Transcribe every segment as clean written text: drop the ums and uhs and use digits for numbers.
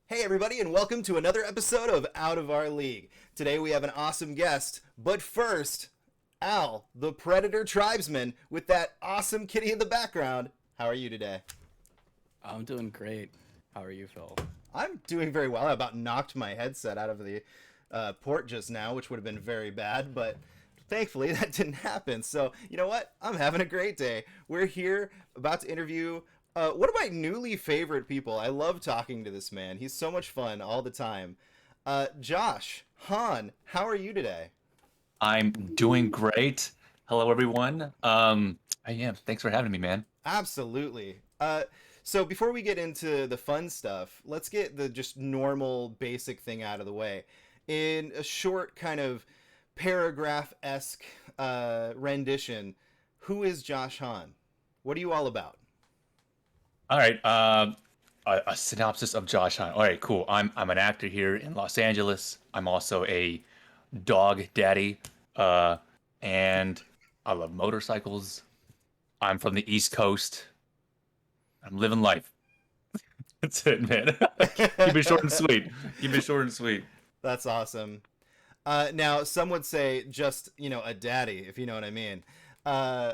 Hey, everybody, and welcome to another episode of Out of Our League. Today we have an awesome guest, but first, Al, the Predator Tribesman, with that awesome kitty in the background. How are you today? I'm doing great. How are you, Phil? I'm doing very well. I about knocked my headset out of the port just now, which would have been very bad, but thankfully that didn't happen. So, you know what? I'm having a great day. We're here about to interview one of my newly favorite people. I love talking to this man. He's so much fun all the time. Josh, Han, how are you today? I'm doing great. Hello, everyone. I am. Thanks for having me, man. Absolutely. So before we get into the fun stuff, let's get the just normal basic thing out of the way. In a short kind of paragraph-esque rendition, who is Josh Hahn? What are you all about? All right. A synopsis of Josh Hunt. All right, cool. I'm an actor here in Los Angeles. I'm also a dog daddy, uh, and I love motorcycles. I'm from the East Coast. I'm living life. That's it, man. Keep it short and sweet. Keep it short and sweet. That's awesome. Now, some would say just, a daddy, if you know what I mean. Uh,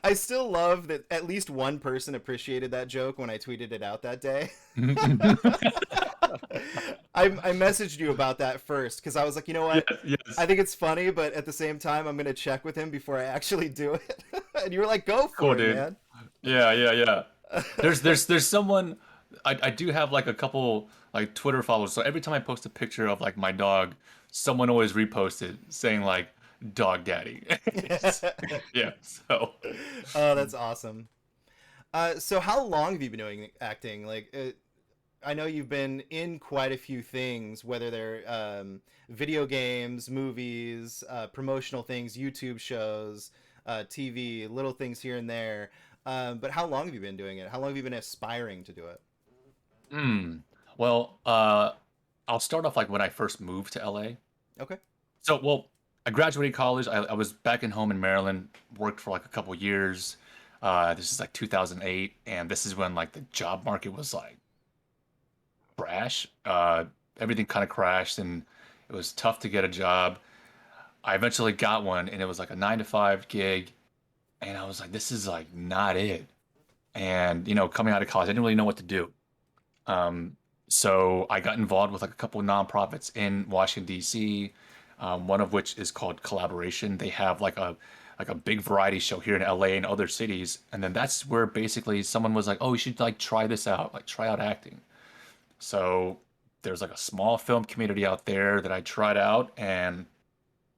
I still love that at least one person appreciated that joke when I tweeted it out that day. I messaged you about that first because I was like, you know Yes, what? yes. I think it's funny, but at the same time, I'm going to check with him before I actually do it. And you were like, go Cool, for it, dude. man. Yeah, yeah, yeah. There's someone I do have like a couple like Twitter followers. So every time I post a picture of like my dog, someone always reposted saying like dog daddy. Yeah. So Oh, that's awesome. So how long have you been doing acting? I know you've been in quite a few things, whether they're video games, movies, promotional things, YouTube shows, TV, little things here and there. But how long have you been doing it? How long have you been aspiring to do it? hmm. Well, I'll start off like when I first moved to LA. Okay. Well, I graduated college. I was back in home in Maryland, worked for like a couple years. This is like 2008, and this is when like the job market was like crash. Everything kind of crashed, and it was tough to get a job. I eventually got one, and it was like a 9 to 5 gig, and I was like, this is like not it. And coming out of college, I didn't really know what to do. Um, so I got involved with like a couple of nonprofits in Washington D.C. One of which is called Collaboration. They have like a big variety show here in LA and other cities, and then that's where basically someone was like, "Oh, you should like try this out, like try out acting." So there's like a small film community out there that I tried out and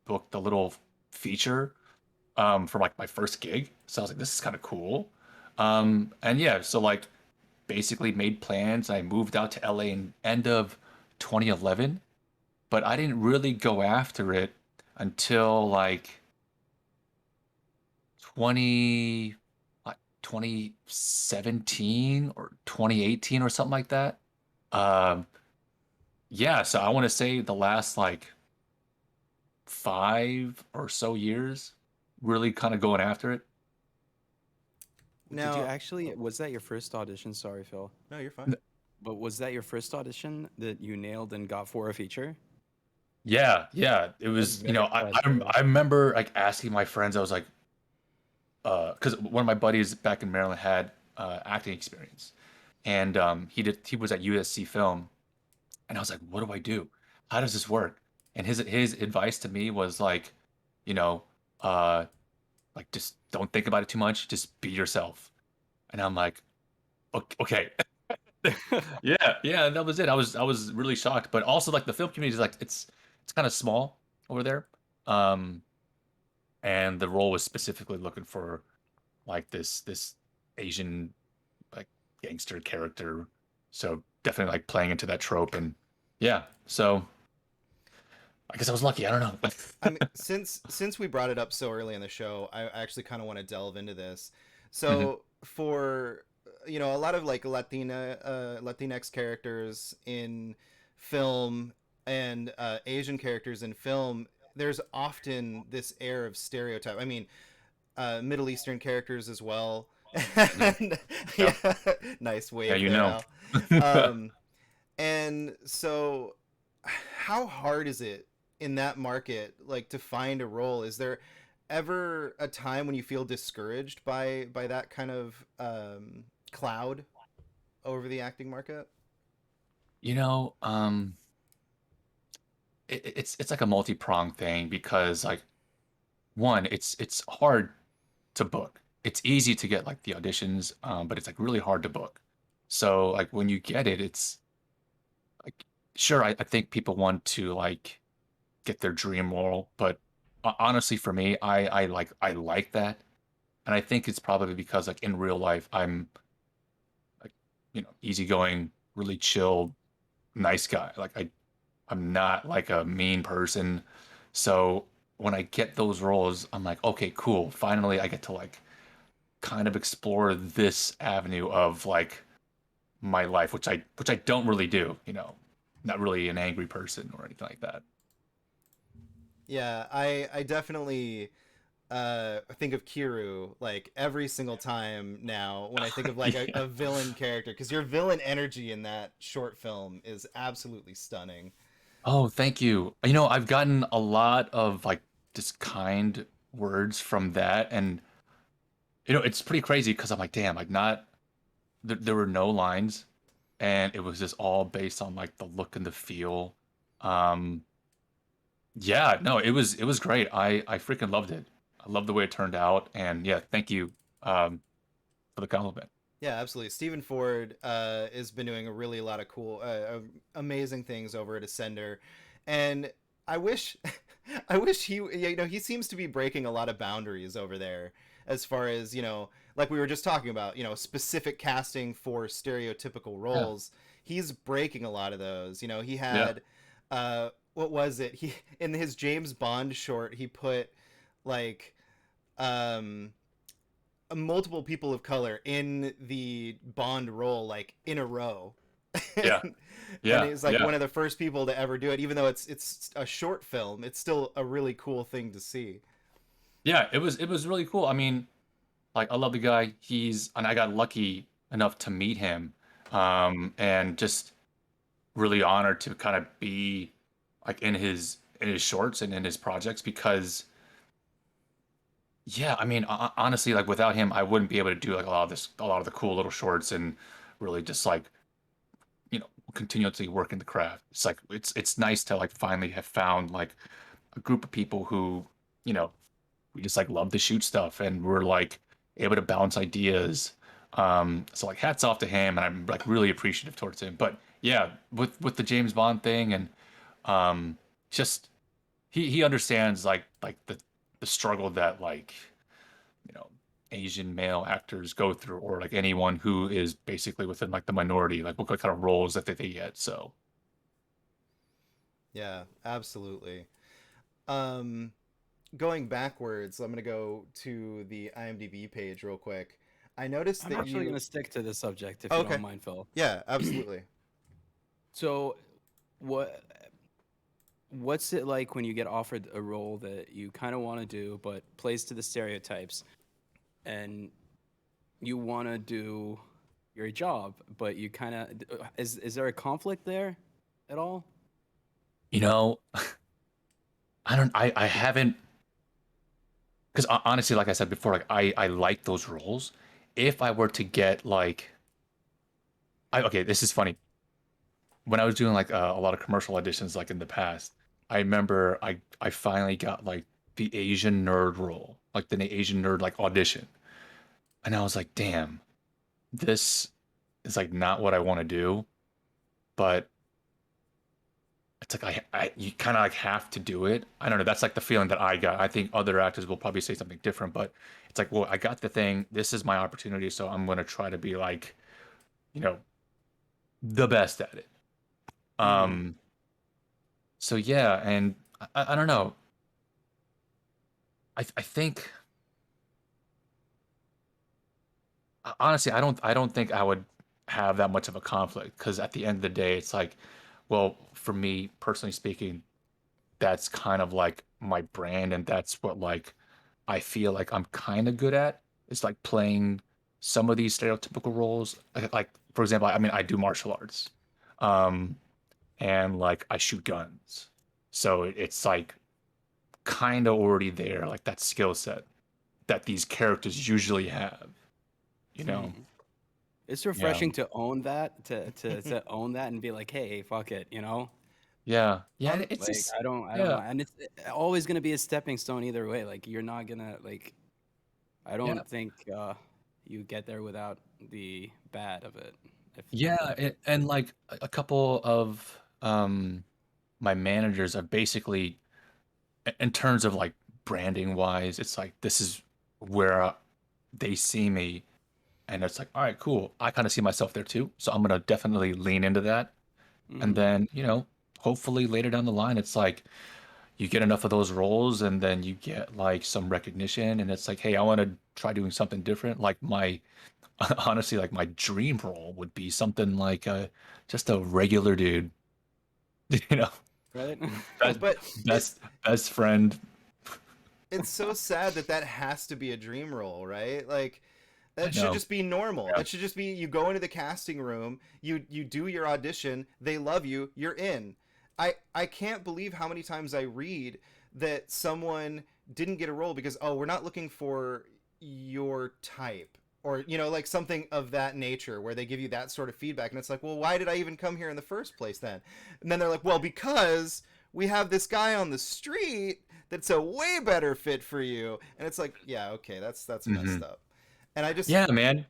booked a little feature for like my first gig. So I was like, this is kind of cool. And yeah, so like basically made plans. I moved out to LA in end of 2011, but I didn't really go after it until like 20 like 2017 or 2018 or something like that. Um, yeah, so I want to say the last like 5 or so years, really kind of going after it. Did you Now, actually, oh, was that your first audition? Sorry, Phil. no, you're fine. N- But was that your first audition that you nailed and got for a feature? Yeah, yeah, it That's was, very impressive. I remember like asking my friends, I was like, because one of my buddies back in Maryland had acting experience, and he was at USC Film, and I was like, what do I do? How does this work? And his advice to me was like, you know, uh, like just don't think about it too much, just be yourself. And I'm like, okay. Yeah, yeah, that was it. I was really shocked, but also like the film community is like it's kind of small over there. Um, and the role was specifically looking for like this Asian like gangster character. So definitely like playing into that trope and yeah. So I guess I was lucky. I don't I know. mean, since we brought it up so early in the show, I actually kind of want to delve into this. Mhm. So for a lot of like Latinx characters in film and Asian characters in film, there's often this air of stereotype. I mean, Middle Eastern characters as well. Mhm. And, Yeah. yeah, nice Yeah, wave you there, know. Al. um, and so, how hard is it in that market, like to find a role? Is there ever a time when you feel discouraged by that kind of cloud over the acting market? You know, it's like a multi-pronged thing because like one, it's hard to book. It's easy to get like the auditions, but it's like really hard to book. So like when you get it, it's like sure, I think people want to like get their dream role, but honestly for me, I like that. And I think it's probably because like in real life, I'm like, easygoing, really chill, nice guy. Like I'm not like a mean person. So when I get those roles, I'm like, okay, cool. Finally, I get to like kind of explore this avenue of like my life, which I don't really do, not really an angry person or anything like that. Yeah, I definitely think of Kiru like every single time now when I think of like Yeah. a villain character, because your villain energy in that short film is absolutely stunning. Oh, thank you. I've gotten a lot of like just kind words from that, and it's pretty crazy because I'm like, damn, like not there were no lines, and it was just all based on like the look and the feel. Um, yeah, no, it was great. I freaking loved it. I love the way it turned out, and yeah, thank you for the compliment. Yeah, absolutely. Stephen Ford has been doing a really lot of cool, amazing things over at Ascender, and I wish, I wish he seems to be breaking a lot of boundaries over there as far as like we were just talking about, specific casting for stereotypical Yeah, roles. He's breaking a lot of those. He yeah, had, what was it? He in his James Bond short, he put like um multiple people of color in the Bond role, like in a row. yeah, And yeah, he's like yeah, one of the first people to ever do it, even though it's a short film. It's still a really cool thing to see. yeah. It was really cool. I mean, like I love the guy. And I got lucky enough to meet him, and just really honored to kind of be like in his shorts and in his projects because yeah, I mean honestly like without him I wouldn't be able to do like a lot of the cool little shorts and really just like continuously work in the craft. It's like it's nice to like finally have found like a group of people who you know we just like love to shoot stuff and we're like able to bounce ideas. So like hats off to him and I'm like really appreciative towards him. But yeah, with the James Bond thing and just he understands like the struggle that like you know Asian male actors go through or like anyone who is basically within like the minority, like what kind of roles that they get. So Yeah, absolutely. Um, Going backwards, I'm gonna go to the IMDb page real quick. I noticed I'm that actually going you. to stick to this subject if you don't Okay. mind, Phil. Yeah, absolutely. So, what what's it like when you get offered a role that you kind of want to do but plays to the stereotypes and you want to do your job, but you kind of is there a conflict there at all? you know, I haven't because honestly, like I said before, like I like those roles. If I were to get like okay, this is funny. When I was doing like a lot of commercial auditions like in the past, I remember I finally got like the Asian nerd role, like the Asian nerd like audition. And I was like, damn, this is like not what I want to do, but it's like I you kind of like have to do it. I don't know. That's like the feeling that I got. I think other actors will probably say something different, but it's like, well, I got the thing. This is my opportunity, so I'm gonna try to be like, you know, the best at it. Mm-hmm. Um, so yeah, and I don't know. I think honestly, I don't think I would have that much of a conflict because at the end of the day, it's like, well, for me personally speaking, that's kind of like my brand and that's what like I feel like I'm kind of good at. It's like playing some of these stereotypical roles. Like for example, I mean, I do martial arts, um, and like I shoot guns, so it's like kind of already there, like that skill set that these characters usually have, you know? Hmm. It's Yeah, refreshing to own that, to own that and be like, hey, fuck it, you know? yeah, yeah. And On it's Like just I don't yeah, mind, and it's always gonna be a stepping stone either way. Like you're not gonna like. I yeah, don't think you get there without the bad of it. If yeah. And like a couple of my managers are basically in terms of like branding wise, it's like this is where they see me, and it's like, all right, cool. I kind of see myself there too, so I'm gonna definitely lean into that. And hmm then, hopefully later down the line, it's like you get enough of those roles, and then you get like some recognition, and it's like, hey, I want to try doing something different. Like my honestly, like my dream role would be something like just a regular dude, you know, right? best but it best friend. it's so sad that that has to be a dream role, right? Like I that should know. just be normal. Yeah. That should just be you go into the casting room, you do your audition, they love you, you're in. I can't believe how many times I read that someone didn't get a role because we're not looking for your type or like something of that nature where they give you that sort of feedback and it's like, "Well, why did I even come here in the first place then?" And then they're like, "Well, because we have this guy on the street that's a way better fit for you." And it's like, "Yeah, okay, that's Hmm. messed up." And I just Yeah, man.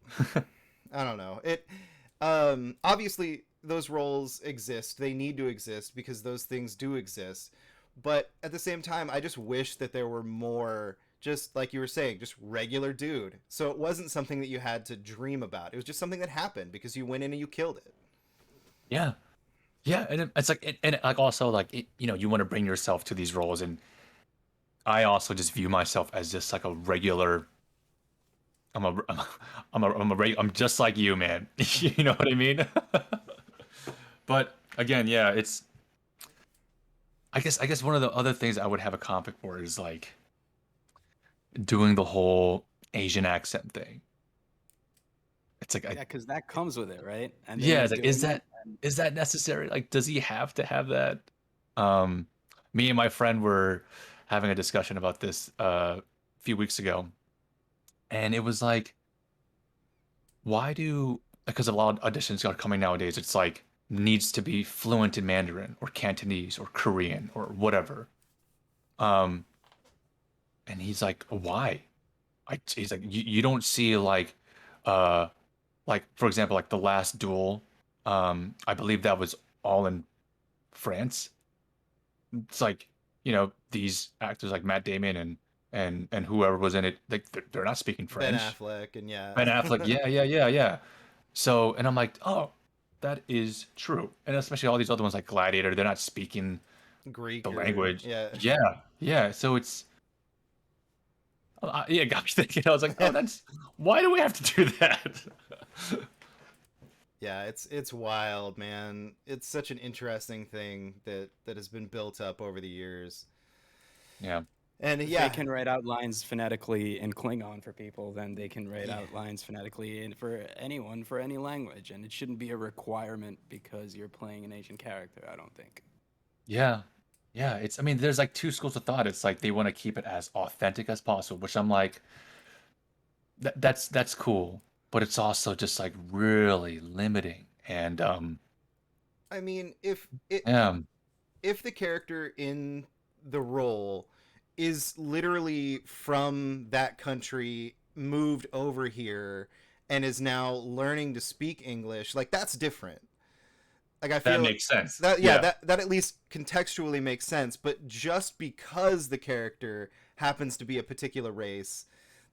I don't know. It obviously those roles exist. They need to exist because those things do exist. But at the same time, I just wish that there were more, just like you were saying, just regular dude. So it wasn't something that you had to dream about. It was just something that happened because you went in and you killed it. Yeah. Yeah, and it's like like also like you want to bring yourself to these roles, and I also just view myself as just like a regular. I'm a I'm just like you, man. You know what I mean? But again, yeah, it's I guess one of the other things I would have a conflict for is like doing the whole Asian accent thing. It's like Yeah, because that comes with it, right? And then yeah, you're it's like doing it, and is that necessary? Like, does he have to have that? Um, Me and my friend were having a discussion about this a few weeks ago, and it was like, why do because a lot of auditions are coming nowadays, it's like needs to be fluent in Mandarin or Cantonese or Korean or whatever. Um, and he's like, why? He's like, you don't see uh, like for example, like the last duel. I believe that was all in France. It's like, these actors like Matt Damon and whoever was in it, like they're not speaking Ben French. Affleck and yeah, Ben Affleck, yeah, yeah, yeah, yeah. So, and I'm like, oh, that is true. And especially all these other ones like Gladiator, they're not speaking the Greek or language. yeah. Yeah, yeah. So it's, yeah, it got me thinking. I was like, oh, why do we have to do that? Yeah, it's wild, man. It's such an interesting thing that has been built up over the years. Yeah, And if they yeah, can write out lines phonetically in Klingon for people, then they can write yeah. out lines phonetically for anyone for any language, and it shouldn't be a requirement because you're playing an Asian character. I don't think. yeah, yeah. I mean, there's like two schools of thought. It's like they want to keep it as authentic as possible, which I'm like, that's cool, but it's also just like really limiting. And I mean, yeah, if the character in the role is literally from that country, moved over here, and is now learning to speak English, like that's different. Like I that feel makes sense. that yeah, Yeah, that at least contextually makes sense. But just because the character happens to be a particular race,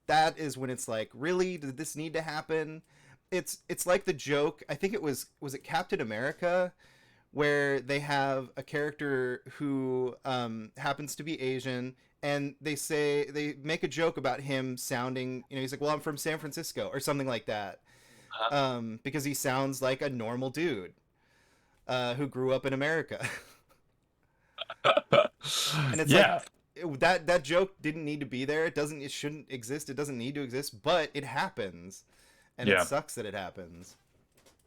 that is when it's like, really, did this need to happen? It's like the joke. I think it was it Captain America where they have a character who happens to be Asian, and they make a joke about him sounding, he's like, well, I'm from San Francisco or something like that, because he sounds like a normal dude who grew up in America. And it's like yeah, that joke didn't need to be there. It shouldn't exist. It doesn't need to exist, but it happens, and it yeah. sucks that it happens.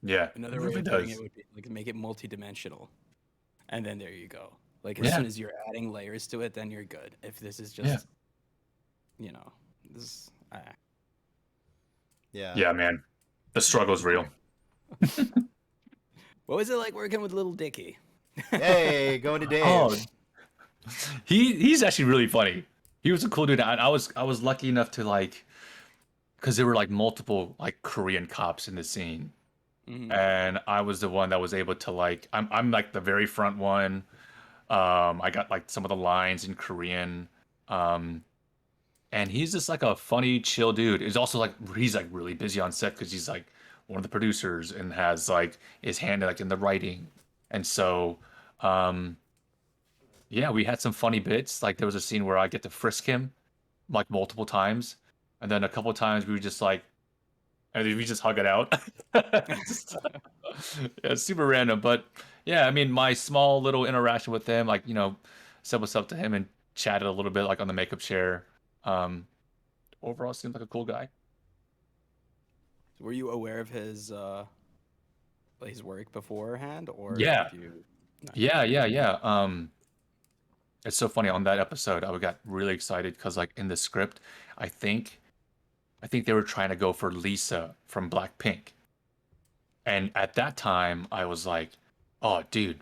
Yeah, it Another way really of putting does. it would be like make it multi-dimensional, and then there you go. Like as Yeah, soon as you're adding layers to it, then you're good. If this is yeah, just, you know, this. Yeah. yeah, man. The struggle's real. What was it like working with Little Dicky? Hey, going to Dave. Oh, he's actually really funny. He was a cool dude. I was lucky enough to like, because there were like multiple like Korean cops in the scene, Hmm. and I was the one that was able to like, I'm like the very front one. I got like some of the lines in Korean. Um, and he's just like a funny, chill dude. He's also like he's like really busy on set because he's like one of the producers and has like his hand like in the writing. And so, um, yeah, we had some funny bits. Like there was a scene where I get to frisk him like multiple times, and then a couple times we were just like, and we just hug it out. Just, yeah, it's super random, but yeah, I mean, my small little interaction with him, like said what's up to him and chatted a little bit like on the makeup chair. Um, Overall, seems like a cool guy. Were you aware of his work beforehand, or Yeah, did you? Nice. yeah. It's so funny on that episode. I got really excited because like in the script, I think I think they were trying to go for Lisa from Blackpink. And at that time, I was like, "Oh, dude,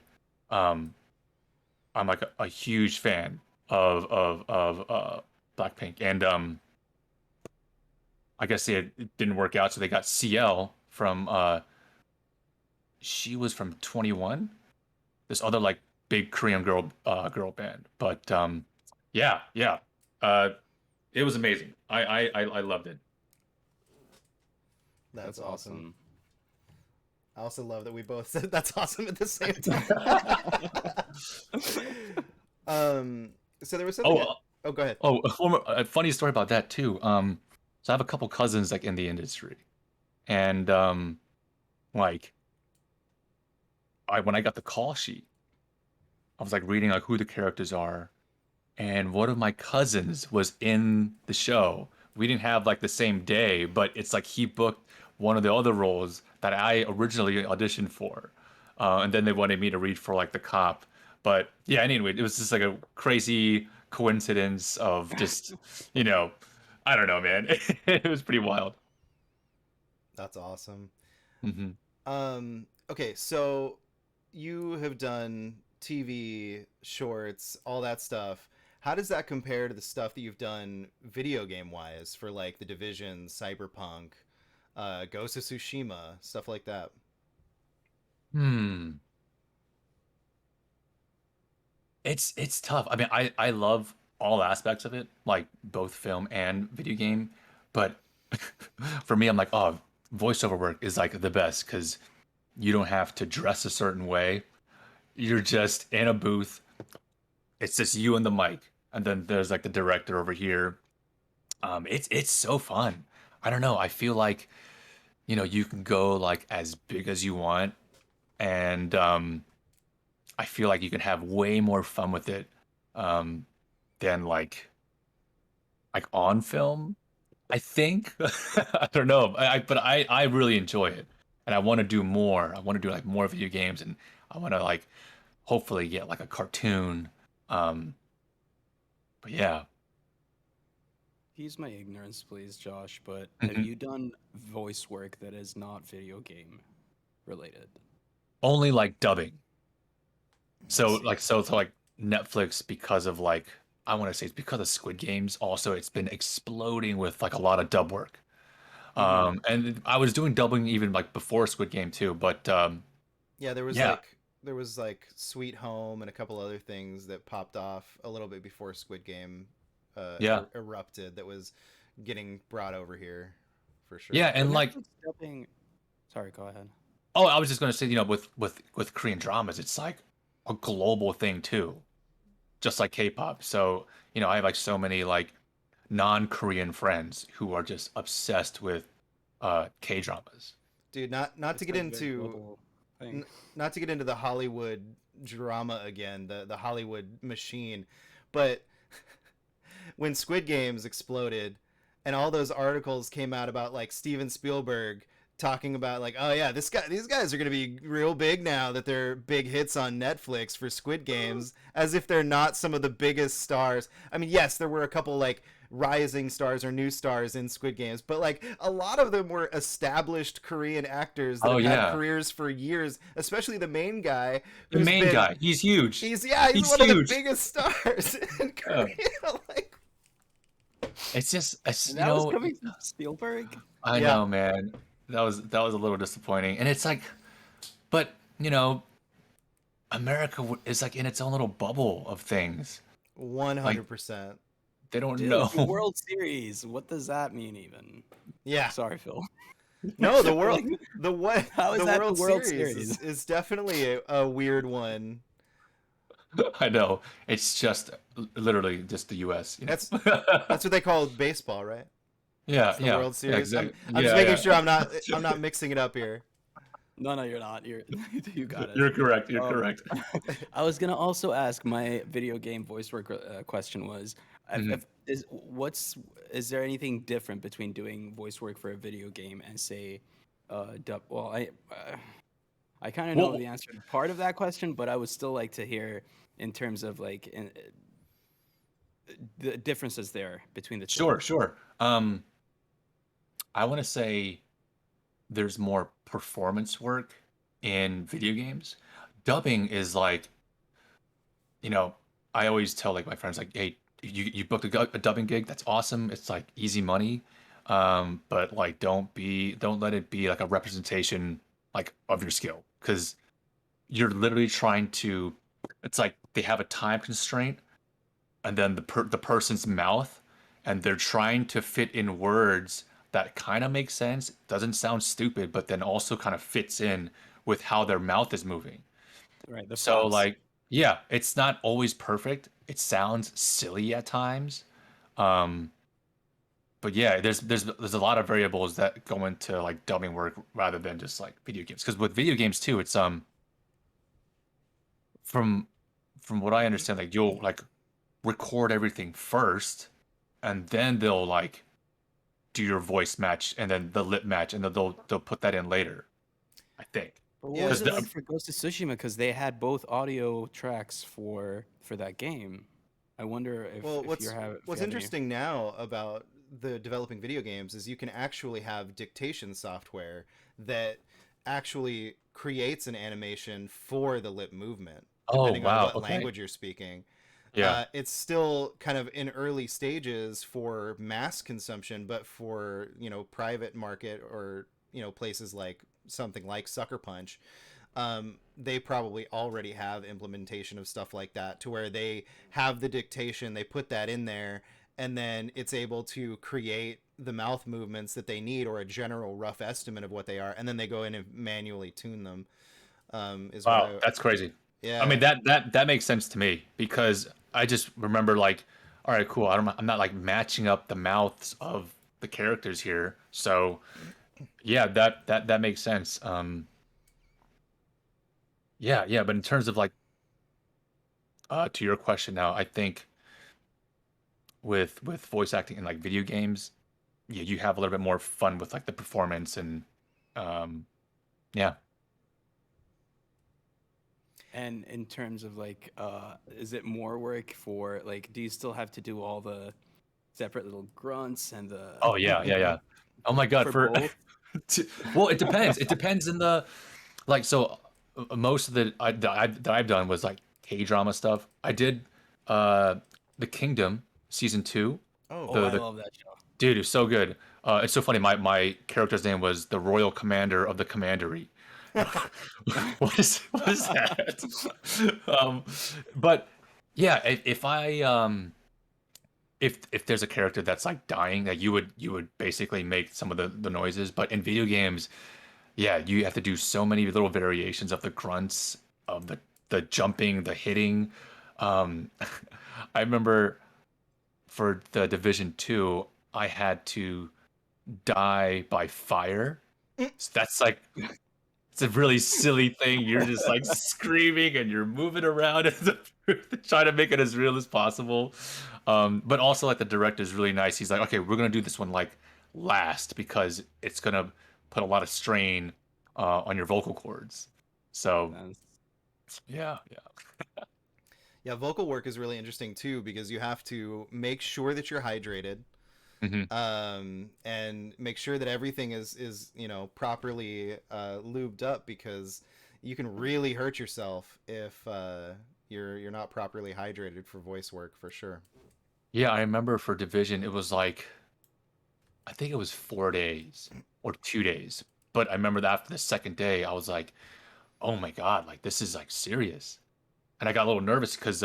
um, I'm like a huge fan of Blackpink." And I guess it didn't work out, so they got CL from she was from 21, this other like big Korean girl band. But yeah, uh, it was amazing. I loved it. That's That's awesome. awesome. I also love that we both said that's awesome at the same time. um, so there was Oh, something. Oh, go ahead. a funny story about that too. So I have a couple cousins like in the industry, and like I when I got the call sheet, I was like reading like who the characters are, and one of my cousins was in the show. We didn't have like the same day, but it's like he booked one of the other roles that I originally auditioned for, and then they wanted me to read for like the cop. But yeah, anyway, it was just like a crazy coincidence of just, you know, I don't know, man. It was pretty wild. That's awesome. Hmm. Okay, so you have done TV, shorts, all that stuff. How does that compare to the stuff that you've done video game wise for like The Division, Cyberpunk, Ghost of Tsushima, stuff like that? Hmm. It's tough. I mean, I love all aspects of it, like both film and video game. But for me, I'm like, oh, voiceover work is like the best because you don't have to dress a certain way. You're just in a booth. It's just you and the mic, and then there's like the director over here. It's so fun. I don't know. I feel like you can go like as big as you want, and I feel like you can have way more fun with it um, than like on film. I think I don't know, but I really enjoy it, and I want to do more. I want to do like more video games, and I want to like hopefully get like a cartoon. Um, but yeah. Excuse my ignorance, please, Josh, but have Mhm. you done voice work that is not video game related? Only like dubbing. I So see. like so like Netflix because of like I want to say it's because of Squid Games. Also, it's been exploding with like a lot of dub work. Hmm. And I was doing dubbing even like before Squid Game too, but Yeah, yeah, there was like Sweet Home and a couple other things that popped off a little bit before Squid Game yeah, erupted that was getting brought over here for yeah, sure. But and like Netflix dubbing. Sorry, go ahead. oh, I was just gonna say, with Korean dramas, it's like a global thing too, just like K-pop. So I have like so many like non-Korean friends who are just obsessed with K-dramas. Dude, not to It's get like a very into global thing. not to get into the Hollywood drama again, the Hollywood machine, but when Squid Games exploded and all those articles came out about like Steven Spielberg talking about like, oh yeah, these guys are gonna be real big now that they're big hits on Netflix for Squid Games, as if they're not some of the biggest stars. I mean, yes, there were a couple like rising stars or new stars in Squid Games, but like a lot of them were established Korean actors that Oh have had yeah, careers for years, especially the main guy the who's main been guy, he's huge. he's He's one of the huge. biggest stars in Yeah. Korea. Like, It's And you that was know, coming from Spielberg. I yeah, know, man. That was a little disappointing, and it's like, but America is like in its own little bubble of things. Like 100%. they don't Dude, the know. World Series. What does that mean even? Yeah. Sorry, Phil. No, the Like, world, the what, how is the that the World World Series Series? is definitely a weird one. I know. It's just literally just the U.S. That's that's what they call baseball, right? Yeah, It's the yeah, World yeah, Series. exactly. I'm just Yeah, making yeah. sure I'm not mixing it up here. No, you're not. You got it. You're correct. You're Um, correct. I was gonna also ask my video game voice work question was, Mhm. is there anything different between doing voice work for a video game and say, dub? Well, I kind of know Well, the answer to part of that question, but I would still like to hear in terms of like the differences there between the two. sure, sure. I want to say there's more performance work in video games. Dubbing is like, you know, I always tell like my friends like, hey, you booked a dubbing gig, that's awesome. It's like easy money. But like don't let it be like a representation like of your skill because you're literally trying to it's like they have a time constraint and then the person's mouth and they're trying to fit in words that kind of make sense, doesn't sound stupid, but then also kind of fits in with how their mouth is moving. Right, the So flaps. like, yeah, it's not always perfect. It sounds silly at times. Um, but yeah, there's a lot of variables that go into like dubbing work rather than just like video games. Because with video games too, it's from from what I understand, like you'll like record everything first, and then they'll like do your voice match and then the lip match, and then they'll put that in later. I think But what Yeah, was because it like for Ghost of Tsushima? Because they had both audio tracks for that game. I wonder well, if you have what's interesting now about the developing video games is you can actually have dictation software that actually creates an animation for the lip movement, oh depending on wow, what okay, language you're speaking. yeah, It's still kind of in early stages for mass consumption, but for private market or places like something like Sucker Punch, they probably already have implementation of stuff like that to where they have the dictation, they put that in there, and then it's able to create the mouth movements that they need or a general rough estimate of what they are, and then they go in and manually tune them. Is what wow, I that's crazy. I Yeah. mean that makes sense to me because I just remember like, all right, cool. I'm not like matching up the mouths of the characters here, so yeah, that makes sense. Yeah, yeah, but in terms of like to your question now, I think with voice acting in like video games, yeah, you have a little bit more fun with like the performance and um yeah. And in terms of like, is it more work for like? Do you still have to do all the separate little grunts and the Oh yeah, yeah, yeah. Oh my God, for for both? well, it depends. It depends in the like so most of that I've done was like K-drama stuff. I did uh The Kingdom season 2. Oh, Oh, I The love that show. dude is so good. It's so funny. My character's name was the Royal Commander of the Commandery. What is that? um, but yeah, if I if there's a character that's like dying, that you would basically make some of the noises. But in video games, yeah, you have to do so many little variations of the grunts, of the jumping, the hitting. Um, I remember for the Division 2, I had to die by fire. So that's like it's a really silly thing. You're just like screaming and you're moving around and trying to make it as real as possible. But also like the director is really nice. He's like, okay, we're gonna do this one like last because it's gonna put a lot of strain on your vocal cords. So That's- yeah, Yeah, vocal work is really interesting too because you have to make sure that you're hydrated, yeah. and make sure that everything is properly lubed up because you can really hurt yourself if you're not properly hydrated for voice work for sure. Yeah, I remember for Division, it was like, I think it was 4 days or 2 days. But I remember that after the second day, I was like, oh my God, like this is like serious. And I got a little nervous because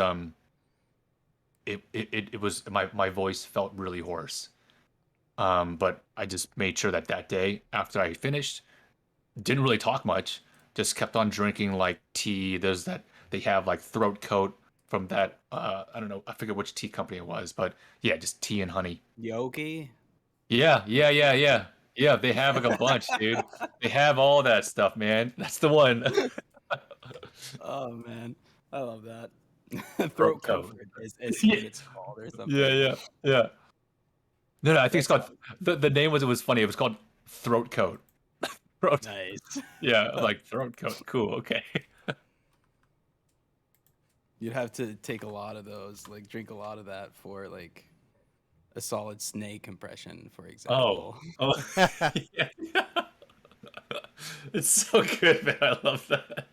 it was my voice felt really hoarse. But I just made sure that that day after I finished, didn't really talk much, just kept on drinking like tea. There's that they have like throat coat from that I don't know, I forget which tea company it was, but yeah, just tea and honey. Yogi. Yeah, yeah, yeah, yeah. Yeah, they have like a bunch, dude. They have all that stuff, man. That's the one. Oh man, I love that. Throat Throat coat. comfort is Yeah, what it's called or yeah, something. yeah, yeah. No, no, I think it's That's called the name was it was funny. It was called throat coat. Throat. nice. Yeah, like throat coat. Cool. Okay. You'd have to take a lot of those, like drink a lot of that for like a solid snake impression, for Oh. example. Oh. Yeah. It's so good, man. I love that.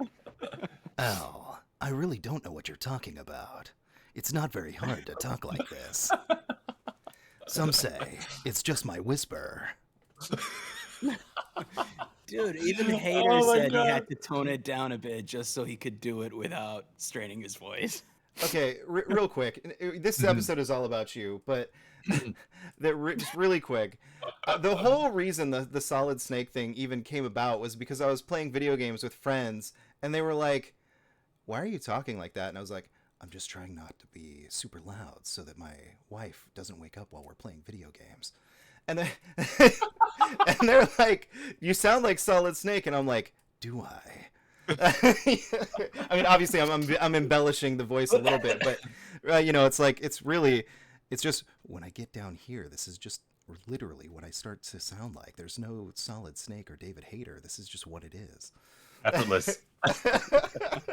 Al, I really don't know what you're talking about. It's not very hard to talk like this. Some say it's just my whisper. Dude, even Hater Oh my said he God. had to tone it down a bit just so he could do it without straining his voice. Okay, real quick. This episode is all about you, but just really quick. The whole reason the Solid Snake thing even came about was because I was playing video games with friends, and they were like, "Why are you talking like that?" And I was like, "I'm just trying not to be super loud so that my wife doesn't wake up while we're playing video games." And they and they're like, "You sound like Solid Snake," and I'm like, "Do I?" I mean, obviously, I'm embellishing the voice a little bit, but it's like it's just when I get down here, this is just literally what I start to sound like. There's no Solid Snake or David Hayter. This is just what it is. Effortless.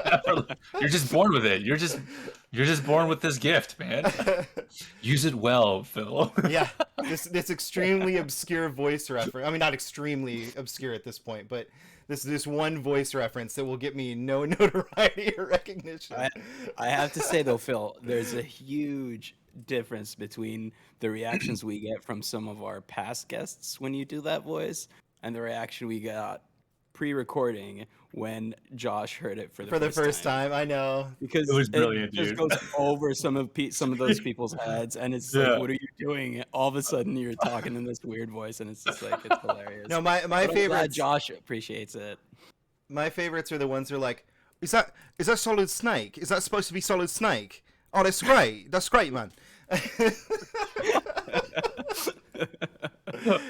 Effortless. You're just born with it. You're just born with this gift, man. Use it well, Phil. Yeah, this extremely obscure voice reference. I mean, not extremely obscure at this point, but this one voice reference that will get me no notoriety or recognition. I have to say though, Phil, there's a huge difference between the reactions we get from some of our past guests when you do that voice and the reaction we got pre-recording when Josh heard it for For the first time, I know. because It was it brilliant, just dude. goes over some of those people's heads, and it's like, Yeah. what are you doing? All of a sudden, you're talking in this weird voice, and it's just like it's hilarious. No, my But I'm glad favorites. Josh appreciates it. My favorites are the ones who are like, is that Solid Snake? Is that supposed to be Solid Snake? Oh, that's great. That's great, man.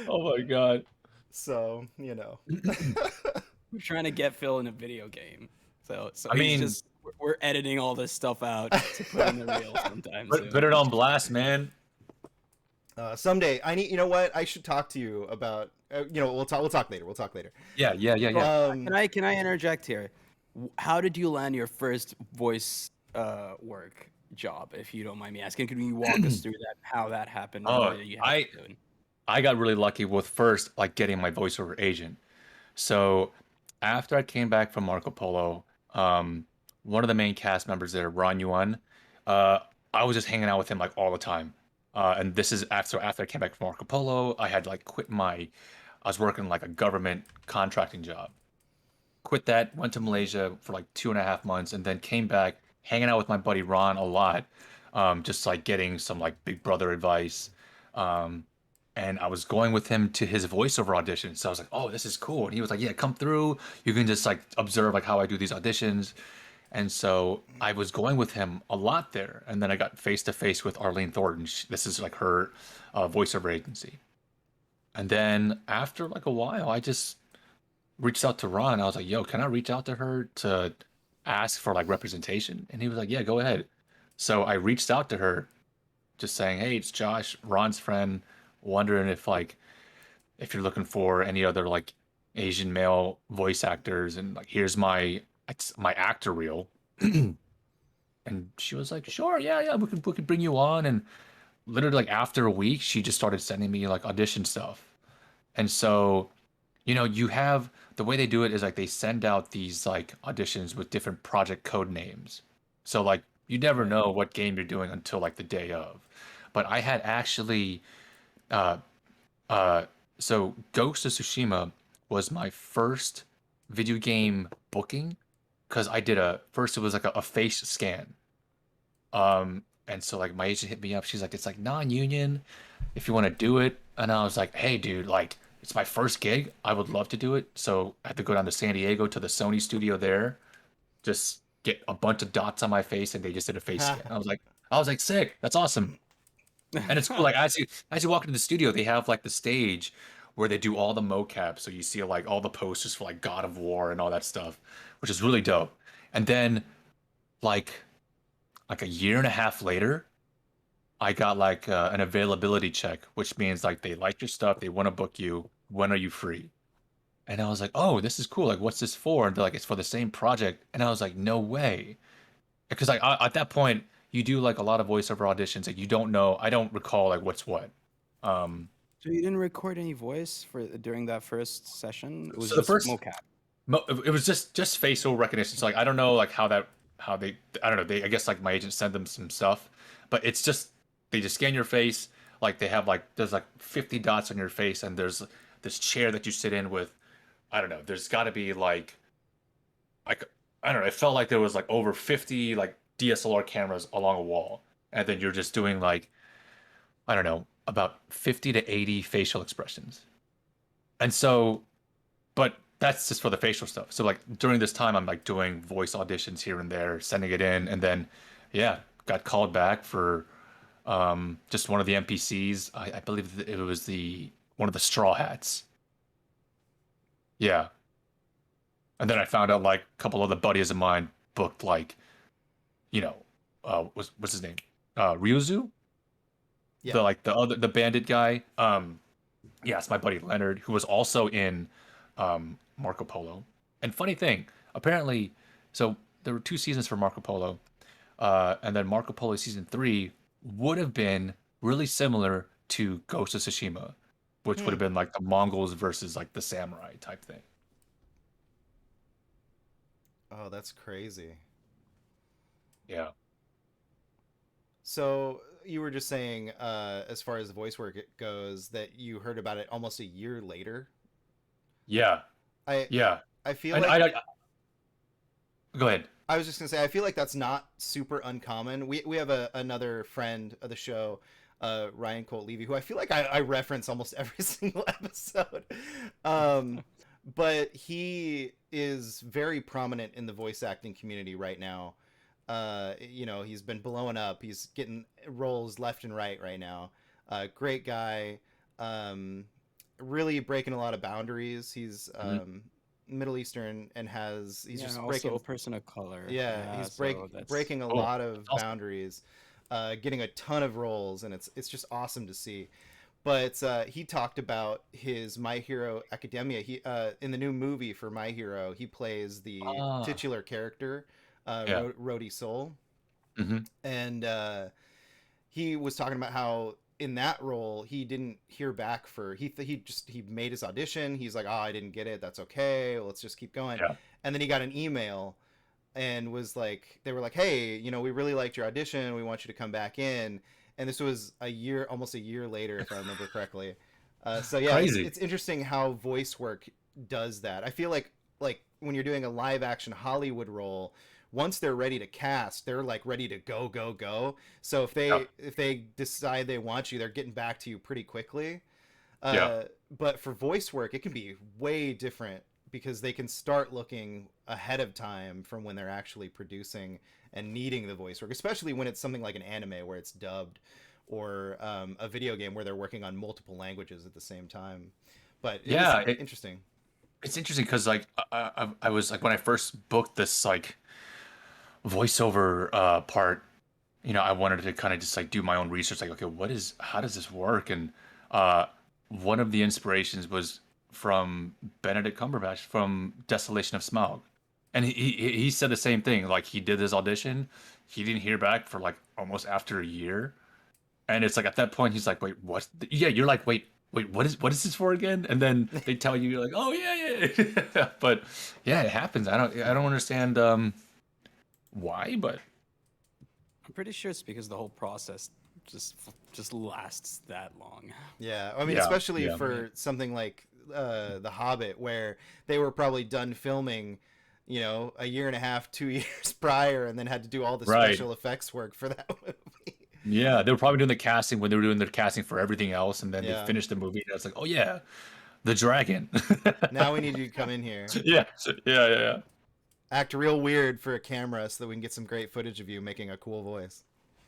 Oh my God. So We're trying to get Phil in a video game, so I he's mean, just we're editing all this stuff out to put in the reel sometime put soon. it on blast, man. someday I need. You know what? I should talk to you about. We'll talk. We'll talk later. We'll talk later. Yeah, yeah, yeah, yeah. Well, Um, can I interject here? How did you land your first voice work job, if you don't mind me asking? Can you walk us through that, how that happened, and Oh, what you had to do? I got really lucky with first like getting my voiceover agent. So after I came back from Marco Polo, one of the main cast members there, Ron Yuan, uh, I was just hanging out with him like all the time. And this is after I came back from Marco Polo, I had like I was working like a government contracting job. Quit that, went to Malaysia for like 2.5 months, and then came back hanging out with my buddy Ron a lot, just like getting some like Big Brother advice. Um, and I was going with him to his voiceover audition. So I was like, "Oh, this is cool." And he was like, "Yeah, come through. You can just like observe like how I do these auditions." And so I was going with him a lot there. And then I got face to face with Arlene Thornton. This is like her voiceover agency. And then after like a while, I just reached out to Ron. I was like, "Yo, can I reach out to her to ask for like representation?" And he was like, "Yeah, go ahead." So I reached out to her, just saying, "Hey, it's Josh, Ron's friend. Wondering if you're looking for any other like Asian male voice actors, and like here's my actor reel. And she was like, sure, yeah, yeah, we could bring you on. And literally like after a week, she just started sending me like audition stuff. And so, you have the way they do it is like they send out these like auditions with different project code names. So like you never Right. know what game you're doing until like the day of. But I had actually uh uh so Ghost of Tsushima was my first video game booking because I did a first it was like a face scan. And so like my agent hit me up. She's like, it's like non-union if you want to do it. And I was like, hey, dude, like it's my first gig. I would love to do it. So I had to go down to San Diego to the Sony studio there, just get a bunch of dots on my face, and they just did a face scan. I was like, sick. That's awesome. And it's cool. Like as you walk into the studio, they have like the stage where they do all the mocap. So you see like all the posters for like God of War and all that stuff, which is really dope. And then like a year and a half later, I got like an availability check, which means like they like your stuff, they want to book you. When are you free? And I was like, oh, this is cool. Like, what's this for? And they're like, it's for the same project. And I was like, no way. Because like at that point, you do like a lot of voiceover auditions, and you don't know. I don't recall like what's what. Um, So you didn't record any voice for during that first session? It was so the just first, mocap. it was just facial recognition. So like I don't know like how they I don't know they I guess like my agent sent them some stuff, but it's just they just scan your face. Like they have like there's like 50 dots on your face, and there's this chair that you sit in with. I don't know. There's got to be like I don't know. It felt like there was like over 50 like DSLR cameras along a wall, and then you're just doing like I don't know about 50 to 80 facial expressions. And so but that's just for the facial stuff. So like during this time, I'm like doing voice auditions here and there, sending it in, and then yeah, got called back for just one of the NPCs. I believe it was the one of the Straw Hats. Yeah, and then I found out like a couple other buddies of mine booked like you know what's his name Ryuzu, Yeah. the bandit guy. Yes, my buddy Leonard, who was also in Marco Polo. And funny thing, apparently, so there were two seasons for Marco Polo, and then Marco Polo season three would have been really similar to Ghost of Tsushima, which would Hmm. have been like the Mongols versus like the samurai type thing. Oh, that's crazy. Yeah. So you were just saying, as far as the voice work it goes, that you heard about it almost a year later. Yeah. I Yeah. I feel And like go ahead. I was just gonna say I feel like that's not super uncommon. We have another friend of the show, Ryan Colt Levy, who I feel like I reference almost every single episode. Um, but he is very prominent in the voice acting community right now. He's been blowing up. He's getting roles left and right now. Great guy. Um, really breaking a lot of boundaries. He's Mhm. Middle Eastern and he's Yeah, just also breaking. a person of color. Yeah, Yeah, he's so that's breaking a Cool. lot That's of awesome. boundaries, getting a ton of roles, and it's just awesome to see. But he talked about his My Hero Academia. He in the new movie for My Hero, he plays the Ah, titular character, yeah. Rhodey Soul, Hmm. and he was talking about how in that role he didn't hear back for he made his audition. He's like, oh, I didn't get it. That's okay. Let's just keep going. Yeah. And then he got an email and was like, they were like, hey, we really liked your audition. We want you to come back in. And this was almost a year later, if I remember correctly. So yeah, Crazy. it's interesting how voice work does that. I feel like when you're doing a live action Hollywood role, once they're ready to cast, they're like ready to go. So if Yeah. they decide they want you, they're getting back to you pretty quickly. Yeah. Uh, but for voice work, it can be way different because they can start looking ahead of time from when they're actually producing and needing the voice work, especially when it's something like an anime where it's dubbed or a video game where they're working on multiple languages at the same time. But it is Yeah. interesting. It's interesting because like I was like when I first booked this like voiceover part, I wanted to kind of just like do my own research, like okay, how does this work? And uh, one of the inspirations was from Benedict Cumberbatch from Desolation of Smaug, and he said the same thing. Like he did his audition, he didn't hear back for like almost after a year, and it's like at that point he's like, wait, what? Yeah, you're like, wait, what is this for again? And then they tell you, you're like, oh yeah, yeah. But yeah, it happens. I don't understand why, but I'm pretty sure it's because the whole process just lasts that long. Yeah, I mean, yeah, especially yeah, for something like The Hobbit, where they were probably done filming, a year and a half, 2 years prior, and then had to do all the right. special effects work for that movie. Yeah, they were probably doing the casting when they were doing the casting for everything else, and then they Yeah. finished the movie, and it's like, oh yeah, the dragon. Now we need you to come in here, Yeah, yeah, yeah. act real weird for a camera, so that we can get some great footage of you making a cool voice.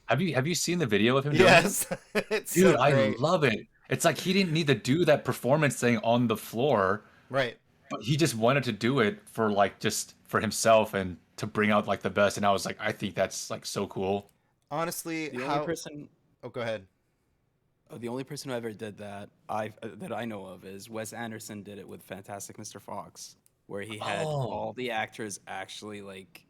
Have you seen the video of him doing it? Yes, it's Dude, so I great. love it. It's like he didn't need to do that performance thing on the floor, Right. but he just wanted to do it for like just for himself and to bring out like the best. And I was like, I think that's like so cool. Honestly, The only how? person Oh, go ahead. the only person who ever did that I know of is Wes Anderson did it with Fantastic Mr. Fox, where he had Oh, all the actors actually like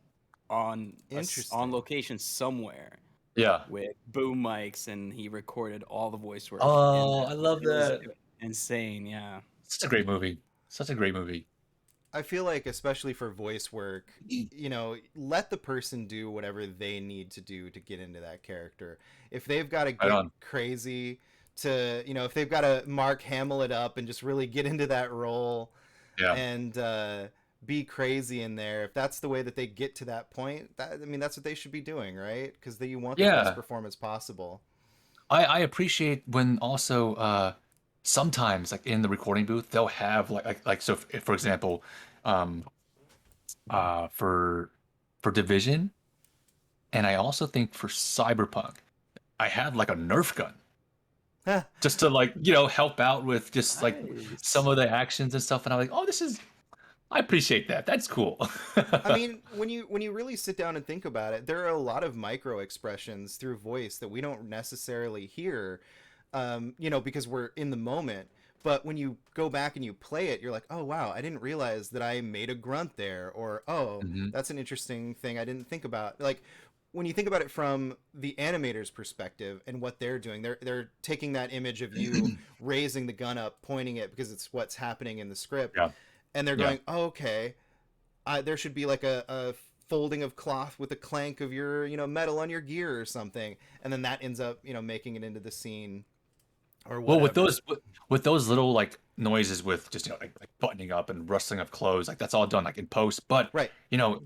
on on Interesting. location somewhere yeah. with boom mics, and he recorded all the voice work in Oh, that. I love It was that. insane, yeah. Such a great movie. Such a great movie. I feel like, especially for voice work, let the person do whatever they need to do to get into that character. If they've got to Right get on. crazy if they've got to Mark Hamill it up and just really get into that role Yeah. and be crazy in there, if that's the way that they get to that point, I mean, that's what they should be doing, right? Because you want the best Yeah. performance possible. I appreciate when also sometimes like in the recording booth they'll have like so if, for example um uh for for Division, and I also think for Cyberpunk I had like a Nerf gun just to like help out with just like some Nice. of the actions and stuff, and I'm like, oh, I appreciate that, that's cool. I mean, when you really sit down and think about it, there are a lot of micro expressions through voice that we don't necessarily hear, because we're in the moment. But when you go back and you play it, you're like, oh wow, I didn't realize that I made a grunt there, or oh, Hmm. that's an interesting thing I didn't think about. Like when you think about it from the animator's perspective and what they're doing, they're taking that image of you raising the gun up, pointing it because it's what's happening in the script, Yeah, and they're yeah. going, oh, okay, there should be like a folding of cloth with a clank of your metal on your gear or something, and then that ends up making it into the scene or Well, with whatever. those little like noises with just like buttoning up and rustling of clothes, like that's all done like in post. But Right.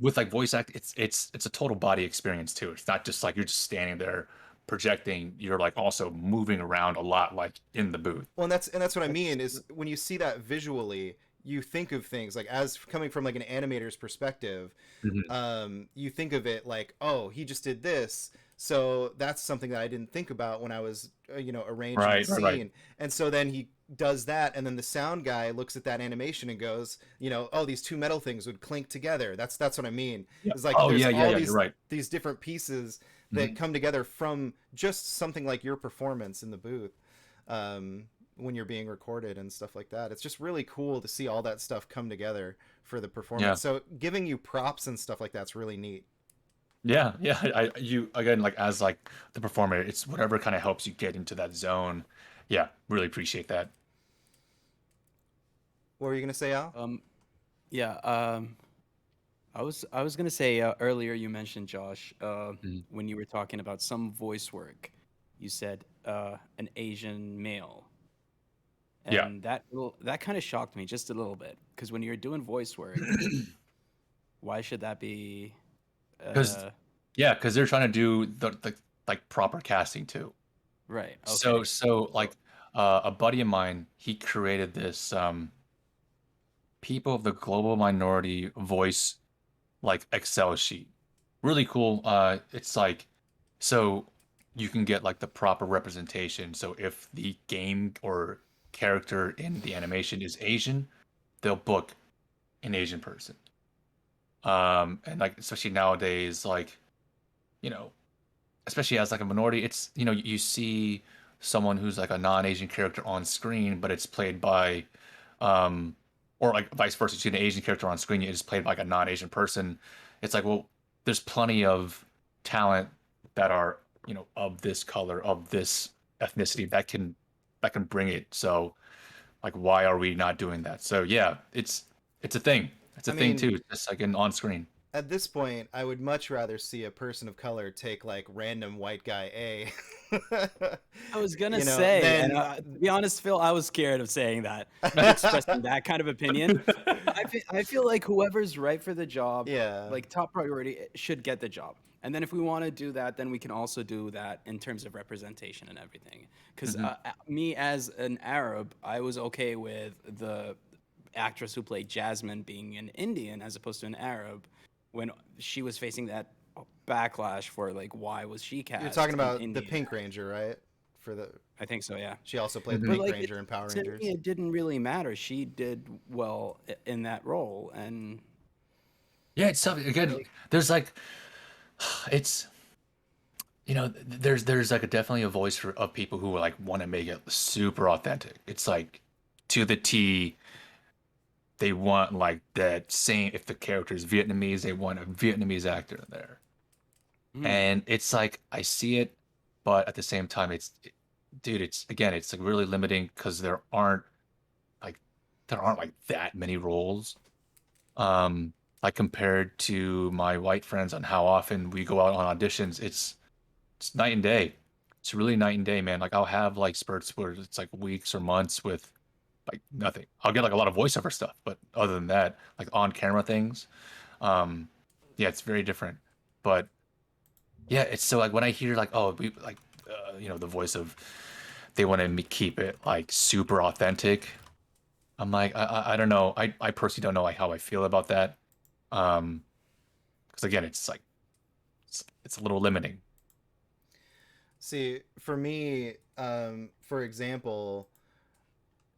with like voice act, it's a total body experience too. It's not just like you're just standing there projecting. You're like also moving around a lot, like in the booth. Well, and that's what I mean is when you see that visually, you think of things like, as coming from like an animator's perspective, Mhm. you think of it like, oh, he just did this, so that's something that I didn't think about when I was arranging the Right, right, right. scene. And so then he does that, and then the sound guy looks at that animation and goes, oh, these two metal things would clink together. That's what I mean. Yeah. It's like Oh there's yeah, yeah, all yeah. You're right. these different pieces that Mhm. come together from just something like your performance in the booth, when you're being recorded and stuff like that. It's just really cool to see all that stuff come together for the Yeah, performance. So giving you props and stuff like that's really neat. yeah, yeah. You again, like as like the performer, it's whatever kind of helps you get into that zone. Yeah, really appreciate that. What were you gonna say, Al? Um, yeah. I was gonna say earlier you mentioned Josh Mhm. when you were talking about some voice work, you said an Asian male, Yeah, and that kind of shocked me just a little bit because when you're doing voice work, why should that be? because Uh, yeah, because they're trying to do the like proper casting too. right. So Okay. so So like a buddy of mine, he created this people of the global minority voice like Excel sheet. Really cool. It's like so you can get like the proper representation. So if the game or character in the animation is Asian, they'll book an Asian person. And like especially nowadays, like you know, especially as like a minority, it's you see someone who's like a non-Asian character on screen, but it's played by or like vice versa. You see an Asian character on screen, you just played like a non-Asian person. It's like, well, there's plenty of talent that are, of this color, of this ethnicity that can bring it. So like, why are we not doing that? So yeah, it's a thing. It's a I thing mean, too, just like in on screen. at this point, I would much rather see a person of color take like random white guy A. I was gonna You know, say, and then to be honest, Phil, I was scared of saying that, of expressing that kind of opinion. I feel like whoever's right for the job, yeah. like top priority, should get the job. And then if we want to do that, then we can also do that in terms of representation and everything. Because Hmm. me as an Arab, I was okay with the actress who played Jasmine being an Indian as opposed to an Arab, when she was facing that backlash for like why was she You're cast talking an about the Indian? Pink Ranger, right? For the I think so, yeah. She also played the Hmm. But Pink like Ranger in Power to me, Rangers. it didn't really matter. She did well in that role, and Yeah, it's tough. Again, like, there's like, it's there's like definitely a voice of people who like want to make it super authentic. It's like to the T. They want like that same. If the character is Vietnamese, they want a Vietnamese actor in there. hmm, And it's like I see it, but at the same time, dude, it's again, it's like really limiting because like there aren't like that many roles. Like compared to my white friends on how often we go out on auditions, it's night and day. It's really night and day, man. Like I'll have like spurts where it's like weeks or months with like nothing. I'll get like a lot of voiceover stuff, but other than that, like on camera things, um, yeah, it's very different. But yeah, it's so like when I hear like, oh, we like, the voice of they want to keep it like super authentic. I'm like, I don't know. I personally don't know like how I feel about that. Um, because again, it's like it's a little limiting. See, for me, for example,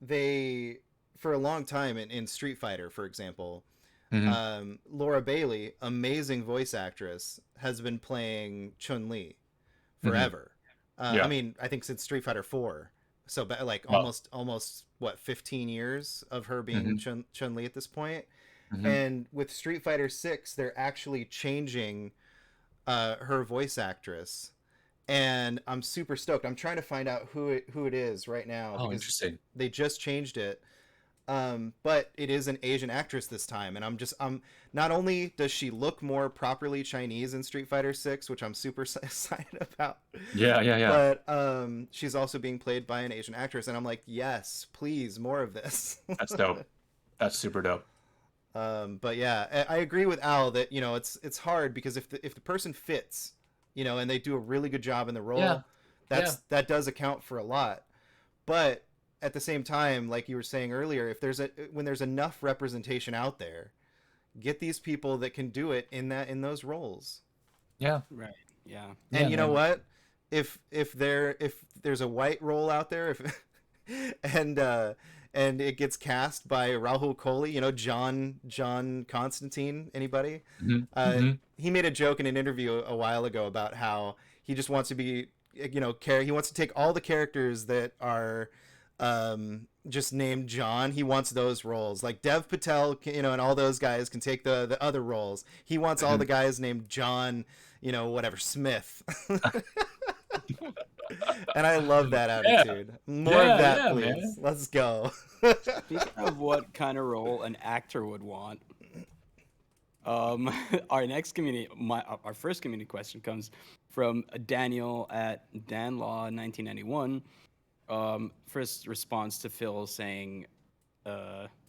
they for a long time in Street Fighter, for example, Hmm. Laura Bailey, amazing voice actress, has been playing Chun Li Hmm. forever. I Yeah. mean, I think since Street Fighter 4. So like Well. almost what 15 years of her being Hmm. Chun Li at this point. Hmm. And with Street Fighter 6, they're actually changing her voice actress, and I'm super stoked. I'm trying to find out who it is right now Oh, because interesting. they just changed it. But it is an Asian actress this time, and I'm not only does she look more properly Chinese in Street Fighter 6, which I'm super excited about, Yeah, yeah, yeah. but she's also being played by an Asian actress, and I'm like, yes, please, more of this. That's dope. That's super dope. But yeah, I agree with Al that it's hard because if the person fits, and they do a really good job in the Yeah, role, yeah, that does account for a lot. But at the same time, like you were saying earlier, if when there's enough representation out there, get these people that can do it in those roles. yeah, right, yeah, And yeah, you know man. what? If there's a white role out there, if and uh and it gets cast by Rahul Kohli, John Constantine, anybody? Hmm. Uh Hmm. he made a joke in an interview a while ago about how he just wants to be he wants to take all the characters that are just named John. He wants those roles. Like Dev Patel, and all those guys can take the other roles. He wants all the Hmm. guys named John, whatever Smith. And I love that Yeah, attitude. More of yeah, that, yeah, please. man. Let's go. speaking of what kind of role an actor would want, our next community, our first community question comes from Daniel at danlaw 1991. First response to Phil saying,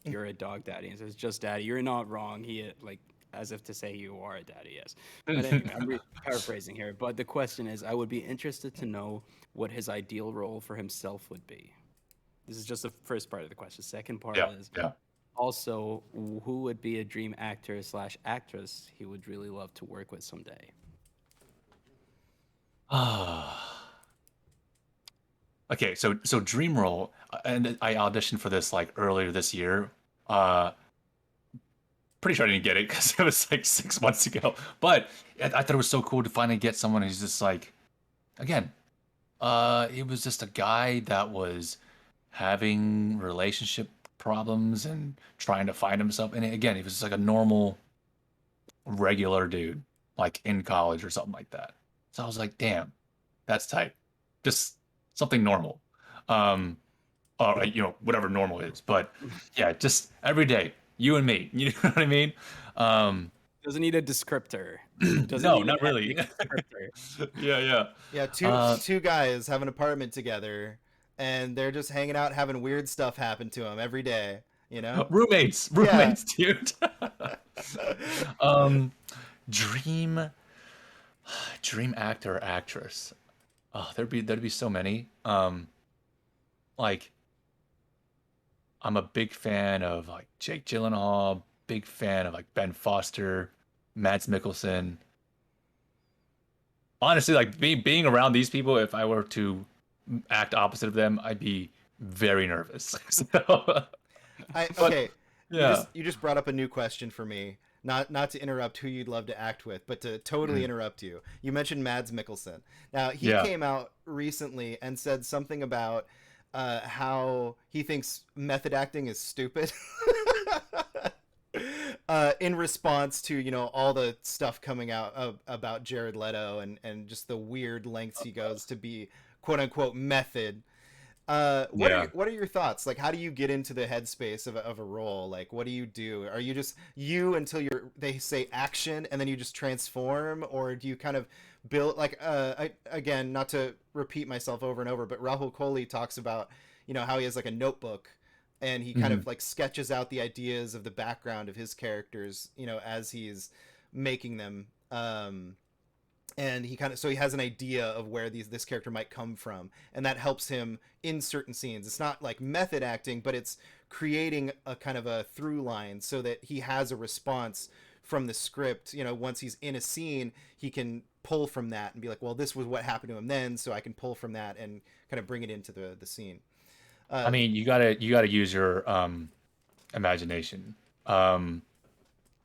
"You're a dog daddy," and says, "Just daddy." You're not wrong. He like as if to say you are a daddy. Yes, but anyway, I'm paraphrasing here. But the question is, I would be interested to know what his ideal role for himself would be. This is just the first part of the question. Second part Yeah, is yeah. also who would be a dream actor slash actress he would really love to work with someday. Ah. Okay, so Dream Role, and I auditioned for this like earlier this year. Uh, Pretty sure I didn't get it because it was like 6 months ago. But I thought it was so cool to finally get someone who's just like, again, it was just a guy that was having relationship problems and trying to find himself. And again, he was just like a normal, regular dude, like in college or something like that. So I was like, damn, that's tight. Just something normal. Um, or whatever normal is. But yeah, just every day, you and me. You know what I mean? Um, Doesn't need a descriptor. Doesn't no, need an not really. epic descriptor. Yeah, yeah. Yeah, two Uh, two guys have an apartment together, and they're just hanging out, having weird stuff happen to them every day. You know? roommates, Yeah. roommates, dude. um, dream, dream actor or actress. Oh, there'd be so many. Like I'm a big fan of like Jake Gyllenhaal, big fan of like Ben Foster, Mads Mikkelsen. Honestly, like being around these people, if I were to act opposite of them, I'd be very nervous. So, I but okay. You yeah, just brought up a new question for me. Not to interrupt who you'd love to act with, but to totally mm, interrupt you. You mentioned Mads Mikkelsen. Now he yeah, came out recently and said something about how he thinks method acting is stupid. In response to all the stuff coming out about Jared Leto and just the weird lengths he goes to be quote unquote method. yeah. What are your thoughts? Like, how do you get into the headspace of a role? Like, what do you do? Are you just you until they say action and then you just transform, or do you kind of build like again, not to repeat myself over and over, but Rahul Kohli talks about how he has like a notebook and he kind of Mhm. like sketches out the ideas of the background of his characters, as he's making them. And he kind of so he has an idea of where this character might come from, and that helps him in certain scenes. It's not like method acting, but it's creating a kind of a through line so that he has a response from the script. Once he's in a scene, he can pull from that and be like, well, this was what happened to him then, so I can pull from that and kind of bring it into the scene. I uh mean, you gotta use your imagination. Um,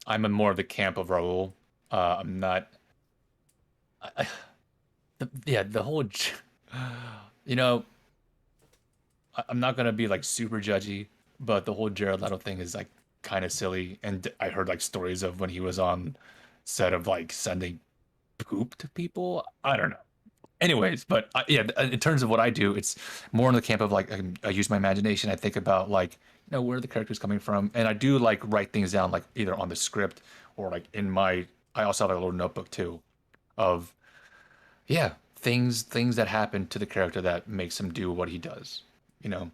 I'm in more of the camp of Raul. I'm not. I, yeah, the whole, you know, I'm not gonna be like super judgy, but the whole Jared Leto thing is like kind of silly. And I heard like stories of when he was on set of like sending poop to people. I don't know. Anyways, but yeah, in terms of what I do, it's more in the camp of like I use my imagination. I think about like where are the characters coming from, and I do like write things down like either on the script or like in my. I also have like, a little notebook too of yeah things that happen to the character that makes him do what he does. You know.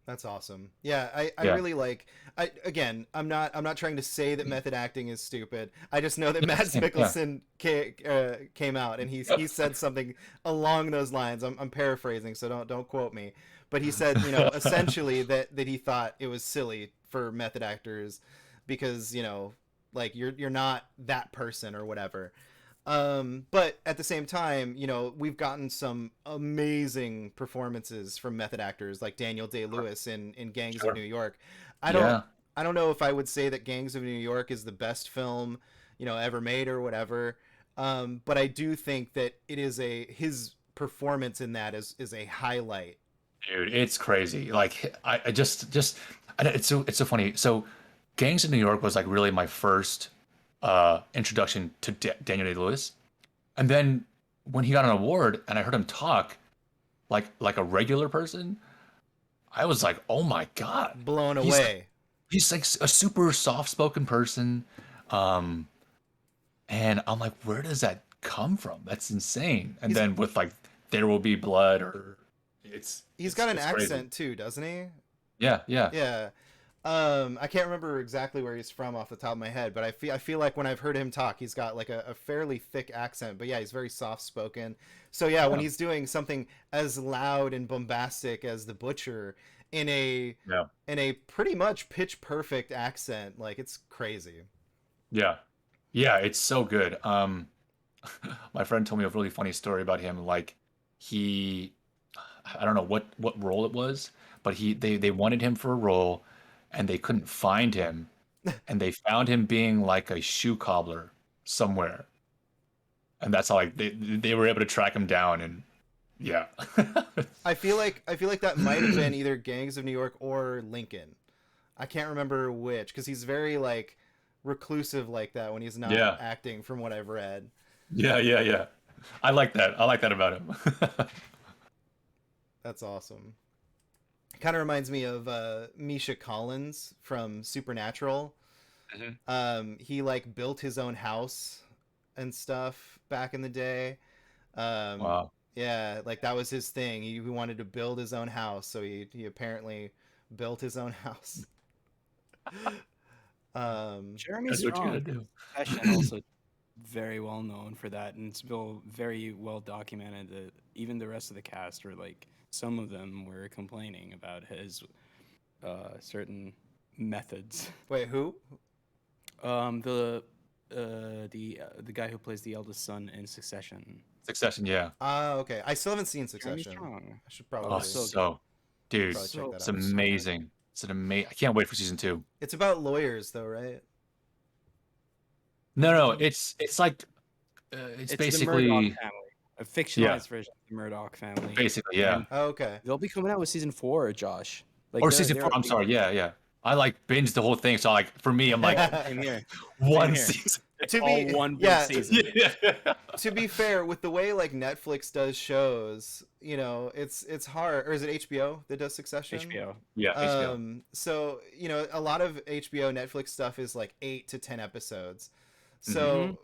That's awesome. Yeah, I Yeah. really like. I'm not trying to say that method acting is stupid. I just know that Yeah. Mads Same. Yeah. Mikkelsen came out and he said something along those lines. I'm paraphrasing, so don't quote me. But he said, essentially that he thought it was silly for method actors because like you're not that person or whatever. But at the same time, we've gotten some amazing performances from method actors like Daniel Day-Lewis in Gangs of Sure. New York. I don't Yeah. I don't know if I would say that Gangs of New York is the best film, ever made or whatever. But I do think that it is his performance in that is a highlight. Dude, it's crazy. Like I just it's so funny. So Gangs of New York was like really my first introduction to Daniel Day-Lewis. And then when he got an award and I heard him talk like a regular person, I was like, "Oh my God." Blown He's like away. he's like a super soft-spoken person. Um and I'm like, "Where does that come from? That's insane." And He's then with like There Will Be Blood or it's he's it's got an it's crazy. accent too, doesn't he? Yeah, yeah. Yeah. I can't remember exactly where he's from off the top of my head, but I feel like when I've heard him talk, he's got like a fairly thick accent. But yeah, he's very soft spoken. So yeah, when Yeah. he's doing something as loud and bombastic as the Butcher in a Yeah. in a pretty much pitch perfect accent, like it's crazy. Yeah. Yeah, it's so good. My friend told me a really funny story about him. Like he I don't know what role it was, but they wanted him for a role and they couldn't find him and they found him being like a shoe cobbler somewhere. And that's how like they were able to track him down and yeah. I feel like that might have been either Gangs of New York or Lincoln. I can't remember which, because he's very like reclusive like that when he's not Yeah. acting, from what I've read. Yeah, yeah, yeah. I like that. I like that about him. That's awesome. Kind of reminds me of Misha Collins from Supernatural. Mhm. He like built his own house and stuff back in the day. Um, Wow. yeah, like that was his thing. He wanted to build his own house, so he apparently built his own house. Um, Jeremy That's what you're Strong, gonna do. Succession, also very well known for that, and it's still very well documented that even the rest of the cast, or like some of them, were complaining about his certain methods. wait, who? Um, the the guy who plays the eldest son in Succession, Succession, yeah. Ah, okay. I still haven't seen Jeremy Succession. Strong. I should Oh, Oh, probably so good. so, dude, probably check So that it's out. so good. amazing. It's an amazing. I can't wait for season 2. It's about lawyers, though, right? No, no, it's like it's It's the Murdoch basically family, a yeah, fictionalized version of the Murdoch family, basically yeah. and Oh, okay. they'll be coming out with season 4, Josh. Like Or they're season they're 4. a I'm big. sorry. Yeah, yeah. I like binged the whole thing. So like for me, I'm like Oh, same here. Same one here. season. It's To all be, one big yeah, season. Yeah. to be fair, with the way like Netflix does shows, it's hard. Or is it HBO that does Succession? HBO. Yeah, HBO. So a lot of HBO Netflix stuff is like 8 to 10 episodes. Hmm. Hmm. So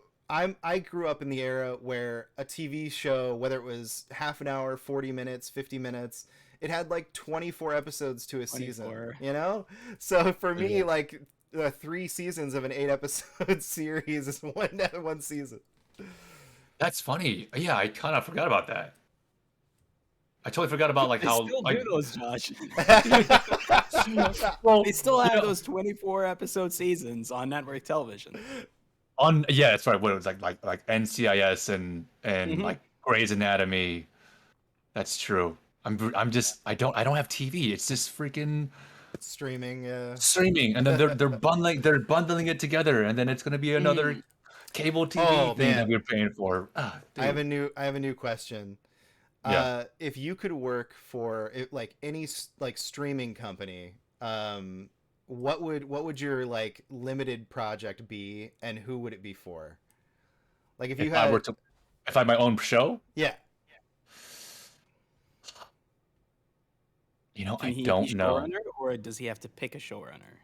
I grew up in the era where a TV show, whether it was half an hour, 40 minutes, 50 minutes, it had like 24 episodes to a season. 24. So for me, Yeah. like 3 seasons of an 8 episode series is one season. That's funny. Yeah, I kind of forgot about that. I totally forgot about like They how still like do those, Josh. well, They still you have know, those 24 episode seasons on network television. on yeah, that's right. What it was like NCIS and Hmm. like Grey's Anatomy. That's true. I'm just I don't have TV. It's just freaking Streaming, yeah. streaming, and then they're bundling it together, and then it's gonna be another Mm. cable TV Oh thing that man, we're paying for. Ah, dude. I have a new question. Yeah. If you could work for like any like streaming company, what would your like limited project be, and who would it be for? Like if you If I were had, to, if I had my own show, yeah. Can I he be don't know. showrunner, or does he have to pick a showrunner?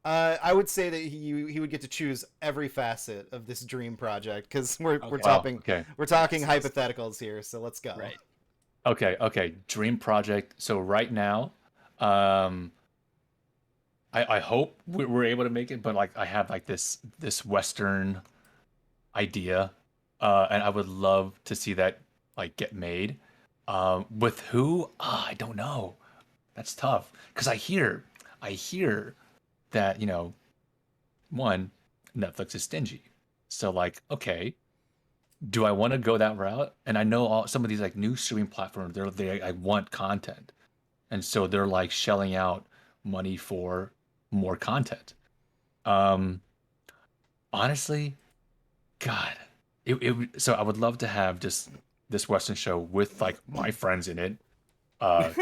I would say that he would get to choose every facet of this dream project, because we're Okay. Wow. talking Okay. we're talking Yes, yes. hypotheticals here. So let's go. Right. Okay. Okay. Dream project. So right now, um, I hope we're able to make it, but like I have like this Western idea, and I would love to see that like get made. With who? I don't know. That's tough because I hear that one, Netflix is stingy. So like, okay, do I want to go that route? And I know some of these like new streaming platforms, they I want content, and so they're like shelling out money for more content. Um, honestly, God, so I would love to have just this Western show with like my friends in it, uh,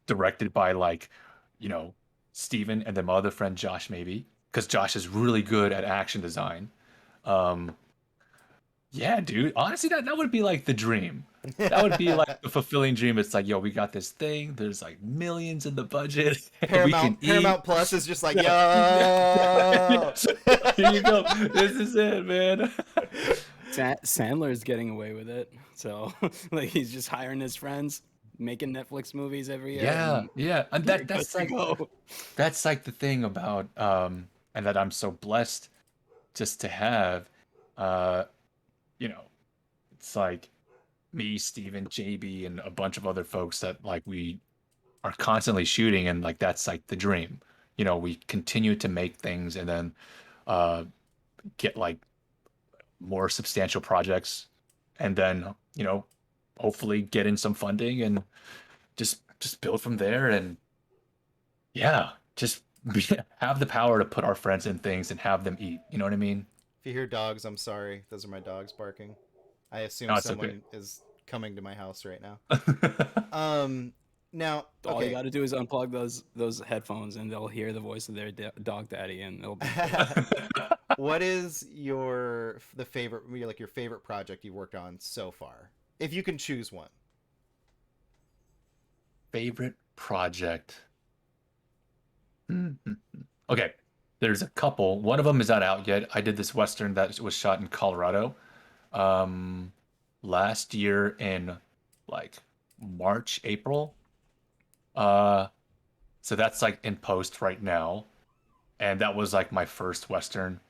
directed by like, you know, Steven and then my other friend Josh maybe, because Josh is really good at action design. Um, yeah, dude. Honestly, that would be like the dream. That would be like the fulfilling dream. It's like, yo, we got this thing. There's like millions in the budget, and we can eat. Paramount Plus is just like, Yeah, yo. here you go. This is it, man. Sandler's getting away with it, so like he's just hiring his friends, making Netflix movies every year, Yeah, and yeah, and you're that good that's to like go. that's like the thing about and that I'm so blessed just to have uh you know it's like me, Steven, JB, and a bunch of other folks that like we are constantly shooting, and like that's like the dream. We continue to make things and then uh get like more substantial projects, and then hopefully get in some funding and just build from there, and yeah, just have the power to put our friends in things and have them eat. You know what I mean? If you hear dogs, I'm sorry. Those are my dogs barking. I No, assume it's okay. someone is coming to my house right now. Um, Now, All you okay. got to do is unplug those headphones, and they'll hear the voice of their dog daddy, and they'll be cool. What is the favorite, like your favorite project you've worked on so far? If you can choose one. Favorite project. Mhm. Okay, there's a couple. One of them is not out yet. I did this Western that was shot in Colorado, um, last year in like March, April. Uh, so that's like in post right now, and that was like my first Western.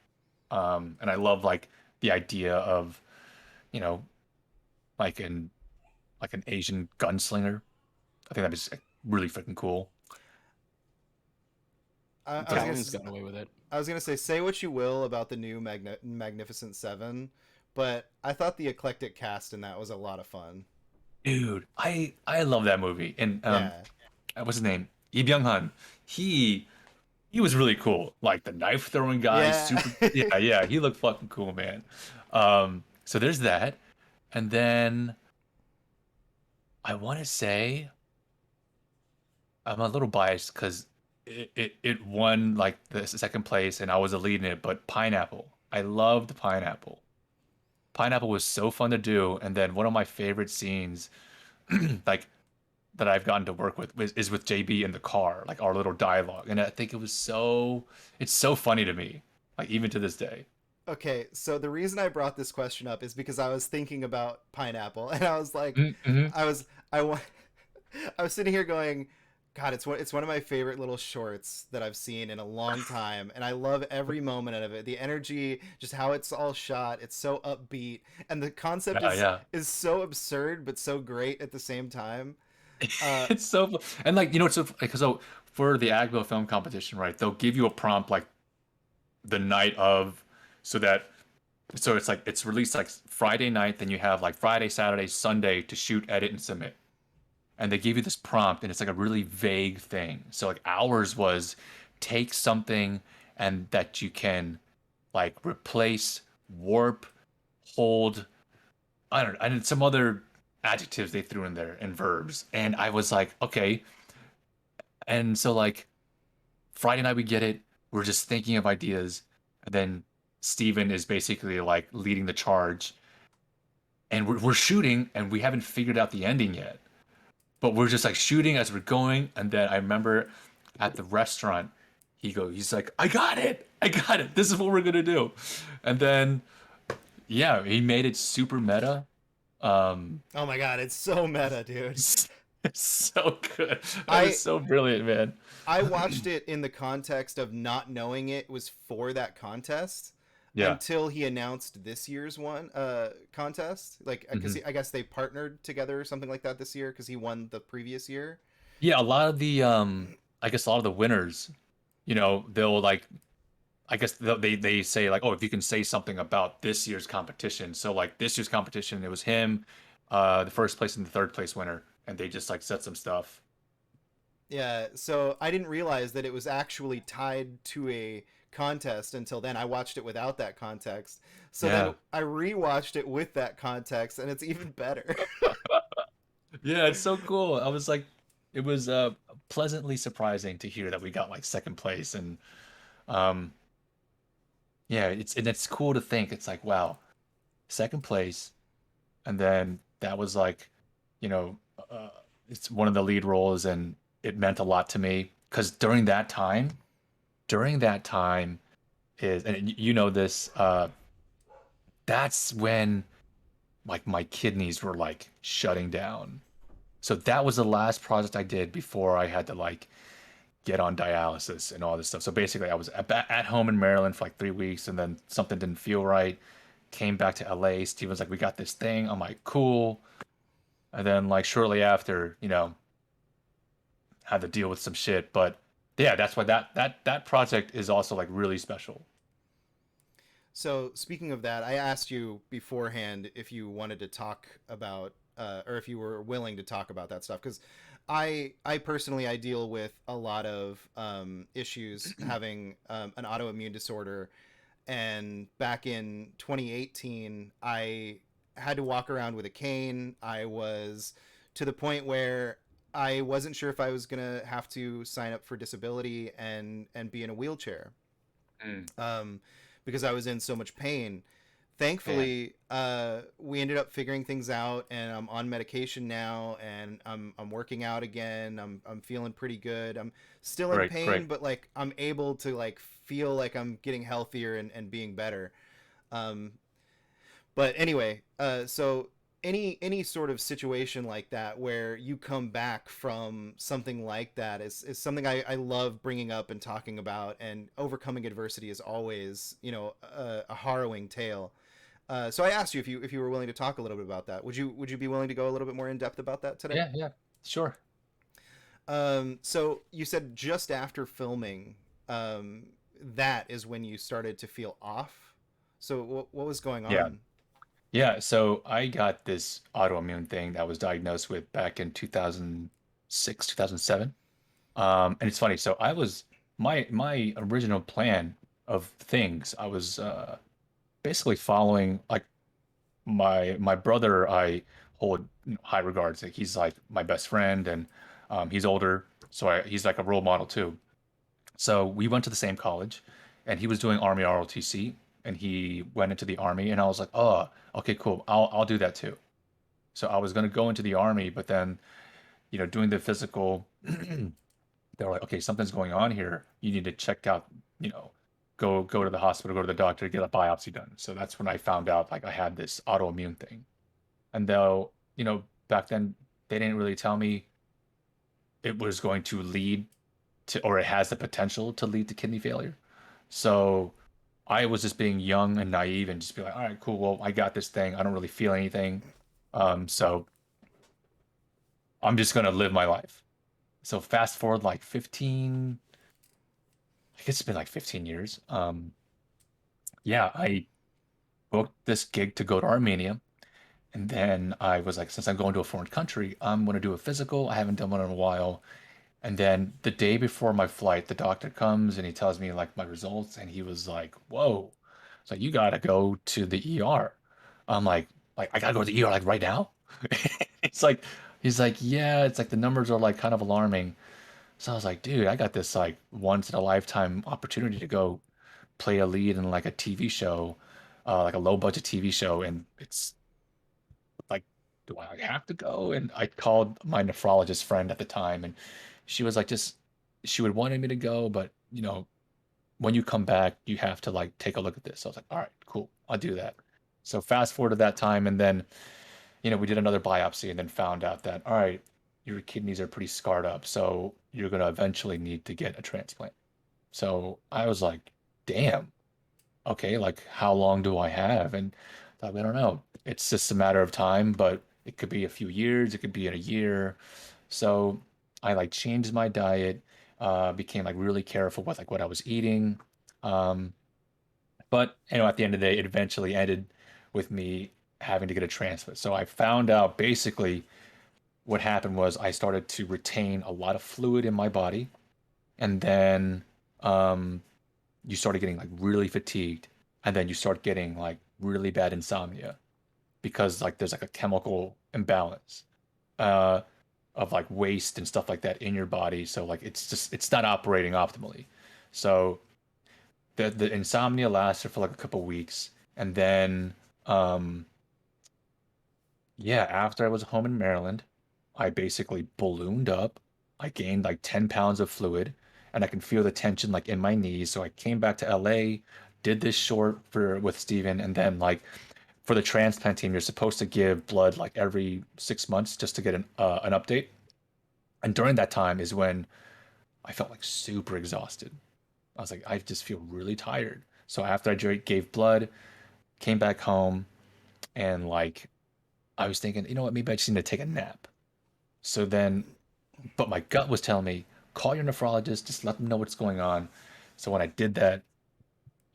And I love like the idea of, you know, like an Asian gunslinger. I think that is like, really freaking cool. I was But Italians gonna got away with it. I was gonna say what you will about the new Magnificent Seven, but I thought the eclectic cast in that was a lot of fun. dude, I love that movie. And Yeah, what's his name? Lee Byung-hun. He he was really cool. Like the knife throwing guy, yeah. super yeah, yeah, he looked fucking cool, man. So there's that. And then I want to say I'm a little biased because it won like the second place and I was a lead in it, but Pineapple. I loved Pineapple. Pineapple was so fun to do, and then one of my favorite scenes, like that I've gotten to work with is with JB in the car, like our little dialogue. And I think it's so funny to me, like even to this day. Okay, so the reason I brought this question up is because I was thinking about Pineapple, and I was like, Mm-hmm. I was I wa- I was sitting here going, God, it's one of my favorite little shorts that I've seen in a long time, and I love every moment of it. The energy, just how it's all shot, it's so upbeat, and the concept Yeah, yeah. is so absurd but so great at the same time. Uh, It's so and like it's so like so for the Agbo film competition, right? They'll give you a prompt like the night of, so that so it's like it's released like Friday night, then you have like Friday, Saturday, Sunday to shoot, edit, and submit. And they give you this prompt, and it's like a really vague thing. So like ours was take something and that you can like replace, warp, hold. I don't know, and some other adjectives they threw in there and verbs. And I was like, okay. And so like Friday night we get it. We're just thinking of ideas. And then Steven is basically like leading the charge. And we're shooting and we haven't figured out the ending yet. But we're just like shooting as we're going. And then I remember at the restaurant, he's like, I got it. I got it. This is what we're gonna do. And then yeah, he made it super meta. Um oh my God, it's so meta, dude. it's so good. That was I so brilliant, man. I watched it in the context of not knowing it was for that contest Yeah. until he announced this year's one contest. Like, because Mhm. I guess they partnered together or something like that this year because he won the previous year. Yeah, a lot of the I guess a lot of the winners, they'll like I guess they say like, oh, if you can say something about this year's competition. So like this year's competition, it was him, the first place and the third place winner, and they just like said some stuff. Yeah, so I didn't realize that it was actually tied to a contest until then. I watched it without that context. So then Yeah. I rewatched it with that context, and it's even better. Yeah, it's so cool. I was like, it was pleasantly surprising to hear that we got like second place, and um yeah, it's cool to think it's like, wow, second place, and then that was like, you know, uh, it's one of the lead roles, and it meant a lot to me because during that time is, and you know this, that's when like my kidneys were like shutting down. So that was the last project I did before I had to like get on dialysis and all this stuff. So basically, I was at home in Maryland for like 3 weeks, and then something didn't feel right. Came back to LA. Steve was like, "We got this thing." I'm like, "Cool." And then like shortly after, had to deal with some shit. But yeah, that's why that project is also like really special. So speaking of that, I asked you beforehand if you wanted to talk about, or if you were willing to talk about that stuff, because I personally I deal with a lot of issues having an autoimmune disorder, and back in 2018, I had to walk around with a cane. I was to the point where I wasn't sure if I was gonna have to sign up for disability and be in a wheelchair, Mm, um, because I was in so much pain. man, Thankfully, we ended up figuring things out, and I'm on medication now, and I'm working out again. I'm feeling pretty good. I'm still in great, pain, great. but like I'm able to like feel like I'm getting healthier and being better. Um, but anyway, so any sort of situation like that where you come back from something like that is something I love bringing up and talking about. And overcoming adversity is always, a harrowing tale. So I asked you if you were willing to talk a little bit about that. Would you be willing to go a little bit more in depth about that today? Yeah, yeah, sure. So you said just after filming, um, that is when you started to feel off. So what was going Yeah. on? Yeah, so I got this autoimmune thing that I was diagnosed with back in 2006, 2007. And it's funny, so I was my original plan of things, I was basically following like my brother I hold in high regards. Like he's like my best friend and he's older, so he's like a role model too. So we went to the same college, and he was doing Army ROTC, and he went into the Army, and I was like, oh, okay, cool. I'll do that too. So I was gonna go into the Army, but then, doing the physical, they were like, okay, something's going on here. You need to check out, you know, go to the hospital, go to the doctor, get a biopsy done. So that's when I found out like I had this autoimmune thing. And though, back then they didn't really tell me it was going to lead to, or it has the potential to lead to kidney failure. So I was just being young and naive and just be like, all right, cool. Well, I got this thing. I don't really feel anything. So I'm just gonna live my life. So fast forward like 15, I guess it's been like 15 years. Yeah, I booked this gig to go to Armenia. And then I was like, since I'm going to a foreign country, I'm gonna do a physical. I haven't done one in a while. And then the day before my flight, the doctor comes and he tells me like my results, and he was like, "Whoa, it's like you gotta go to the ER." I'm like I gotta go to the ER like right now. It's like he's like, "Yeah, it's like the numbers are like kind of alarming." So I was like, "Dude, I got this like once in a lifetime opportunity to go play a lead in like a TV show, like a low budget TV show, and it's like, do I like, have to go?" And I called my nephrologist friend at the time, and she was like, just she would wanted me to go, but when you come back, you have to like take a look at this. So I was like, all right, cool, I'll do that. So fast forward to that time, and then we did another biopsy, and then found out that all right, your kidneys are pretty scarred up, so you're gonna eventually need to get a transplant. So I was like, damn, okay, like how long do I have? And I thought, I don't know. It's just a matter of time, but it could be a few years, it could be in a year. So I like changed my diet, became like really careful with like what I was eating. Um, but at the end of the day, it eventually ended with me having to get a transplant. So I found out basically what happened was I started to retain a lot of fluid in my body, and then um, you started getting like really fatigued, and then you start getting like really bad insomnia because like there's like a chemical imbalance uh of like waste and stuff like that in your body, so like it's not operating optimally. So the insomnia lasted for like a couple weeks, and then um yeah, after I was home in Maryland, I basically ballooned up. I gained like 10 pounds of fluid, and I can feel the tension like in my knees. So I came back to LA, did this short for with Steven, and then like for the transplant team, you're supposed to give blood like every 6 months just to get an update. And during that time is when I felt like super exhausted. I was like, I just feel really tired. So after I gave blood, came back home, and like I was thinking, you know what, maybe I just need to take a nap. So then, but my gut was telling me, call your nephrologist, just let them know what's going on. So when I did that,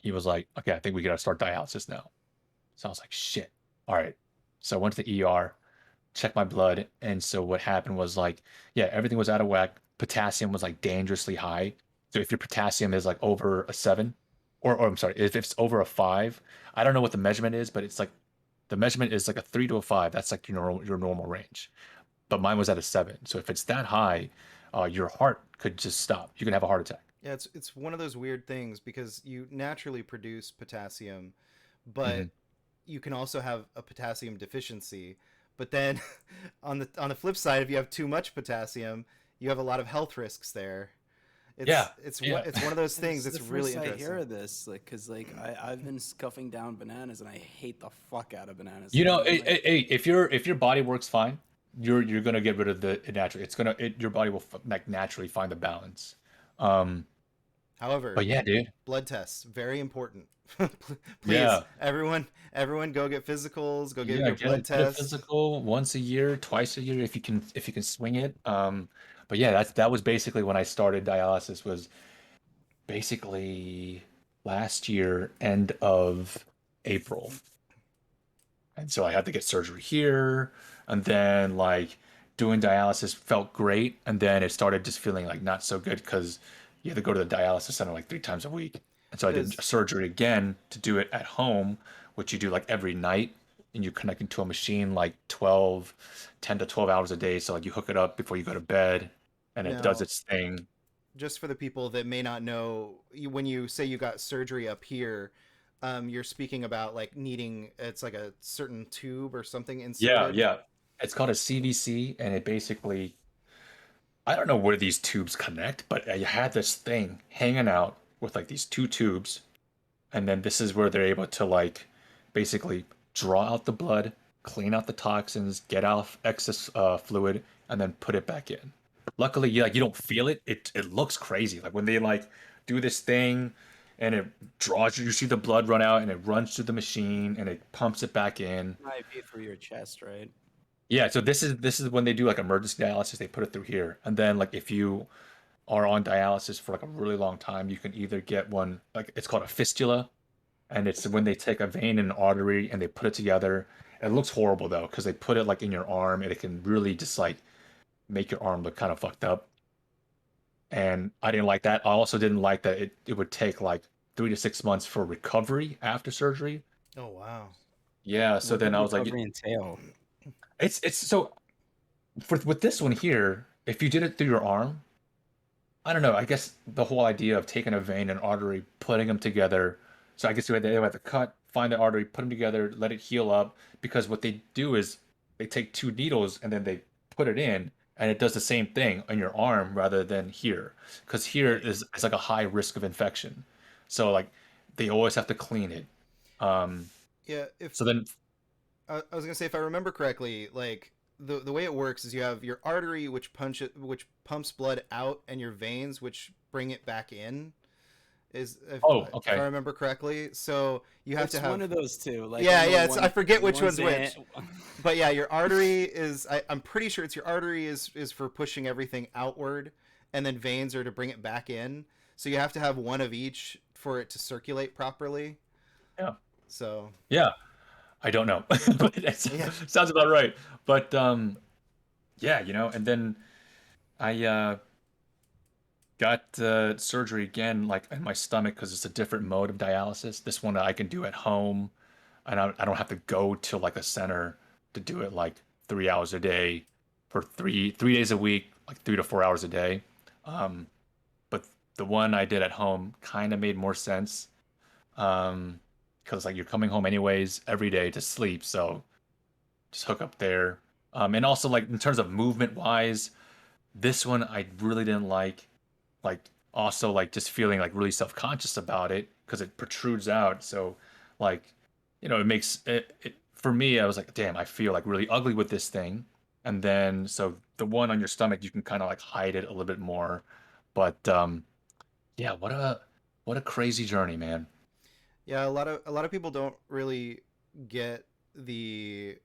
he was like, okay, I think we gotta start dialysis now. So I was like, shit. All right. So I went to the ER, checked my blood. And so what happened was like, yeah, everything was out of whack. Potassium was like dangerously high. So if your potassium is like over a 7, or I'm sorry, if it's over a 5, I don't know what the measurement is, but it's like the measurement is like a 3 to a 5. That's like your normal range. but mine was at a 7. So if it's that high, your heart could just stop. You can have a heart attack. Yeah, it's one of those weird things because you naturally produce potassium, Hmm. but you can also have a potassium deficiency. But then on the flip side, if you have too much potassium, you have a lot of health risks there. Yeah, yeah. It's one of those This things is the that's really first I hear interesting. of this, like, cause like I've been scuffing down bananas and I hate the fuck out of bananas. You Like know, I'm like, if your body works fine, you're gonna get rid of the it naturally. Your body will like naturally find the balance. Um, However, but yeah, dude. blood tests very important. Please, Yeah, everyone, go get physicals. Go get yeah. your blood Get a test. physical once a year, twice a year if you can swing it. But yeah, that was basically when I started dialysis. Was basically last year, end of April. And so I had to get surgery here, and then like doing dialysis felt great, and then it started just feeling like not so good because you have to go to the dialysis center like 3 times a week. And so I did Because surgery again to do it at home, which you do like every night, and you connect into a machine like 10 to 12 hours a day. So like you hook it up before you go to bed, and it does now, its thing. just for the people that may not know, when you say you got surgery up here, you're speaking about like needing it's like a certain tube or something Yeah, inserted. yeah. It's called a CVC, and it basically I don't know where these tubes connect, but I had this thing hanging out with like these two tubes, and then this is where they're able to like basically draw out the blood, clean out the toxins, get out excess fluid, and then put it back in. Luckily, you don't feel it. It looks crazy. Like when they like do this thing, and it draws you see the blood run out, and it runs through the machine, and it pumps it back in. IV through your chest, right? Yeah, so this is when they do like emergency dialysis, they put it through here. And then like if you are on dialysis for like a really long time, you can either get one like it's called a fistula, and it's when they take a vein and an artery and they put it together. It looks horrible though, because they put it like in your arm and it can really just like make your arm look kind of fucked up. And I didn't like that. I also didn't like that it would take like 3 to 6 months for recovery after surgery. Oh wow. Yeah, so What then would I was like, recovery entail? it's so for with this one here, if you did it through your arm, I don't know. I guess the whole idea of taking a vein and artery, putting them together. So I guess they would have to cut, find the artery, put them together, let it heal up. Because what they do is they take two needles and then they put it in, and it does the same thing on your arm rather than here. Because here Right. is it's like a high risk of infection. So like they always have to clean it. Um, Yeah. If so then, I was gonna say, if I remember correctly, like the way it works is you have your artery which pumps blood out, and your veins which bring it back in. Is oh, if I okay. remember correctly, so you have to It's one have. of those two. Like I Yeah, know yeah. It's I forget which one's one's a which, but yeah, your artery is. I'm pretty sure it's your artery is for pushing everything outward, and then veins are to bring it back in. So you have to have one of each for it to circulate properly. Yeah, So yeah. I don't know, but it yeah, sounds about right. But yeah, and then I got surgery again, like in my stomach, because it's a different mode of dialysis. This one I can do at home, and I don't have to go to like a center to do it like 3 hours a day for three days a week, like 3 to 4 hours a day. Um, but the one I did at home kind of made more sense, because like you're coming home anyways every day to sleep, so just hook up there. And also like in terms of movement wise, this one I really didn't like. Like also like just feeling like really self-conscious about it because it protrudes out. So like, it makes it for me, I was like, damn, I feel like really ugly with this thing. And then so the one on your stomach, you can kind of like hide it a little bit more. But yeah, what a crazy journey, man. yeah. A lot of people don't really get the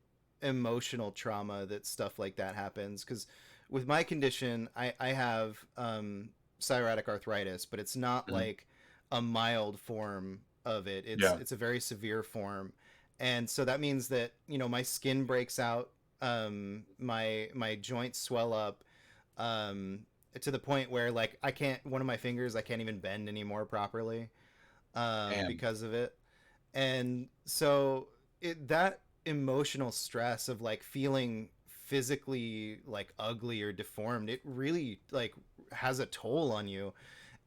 emotional trauma that stuff like that happens because with my condition, I have psoriatic arthritis, but it's not Mhm. like a mild form of it. It's Yeah. it's a very severe form, and so that means that my skin breaks out, my joints swell up, um, to the point where like I can't one of my fingers I can't even bend anymore properly, Damn. because of it, and so that emotional stress of like physically like ugly or deformed, it really like has a toll on you.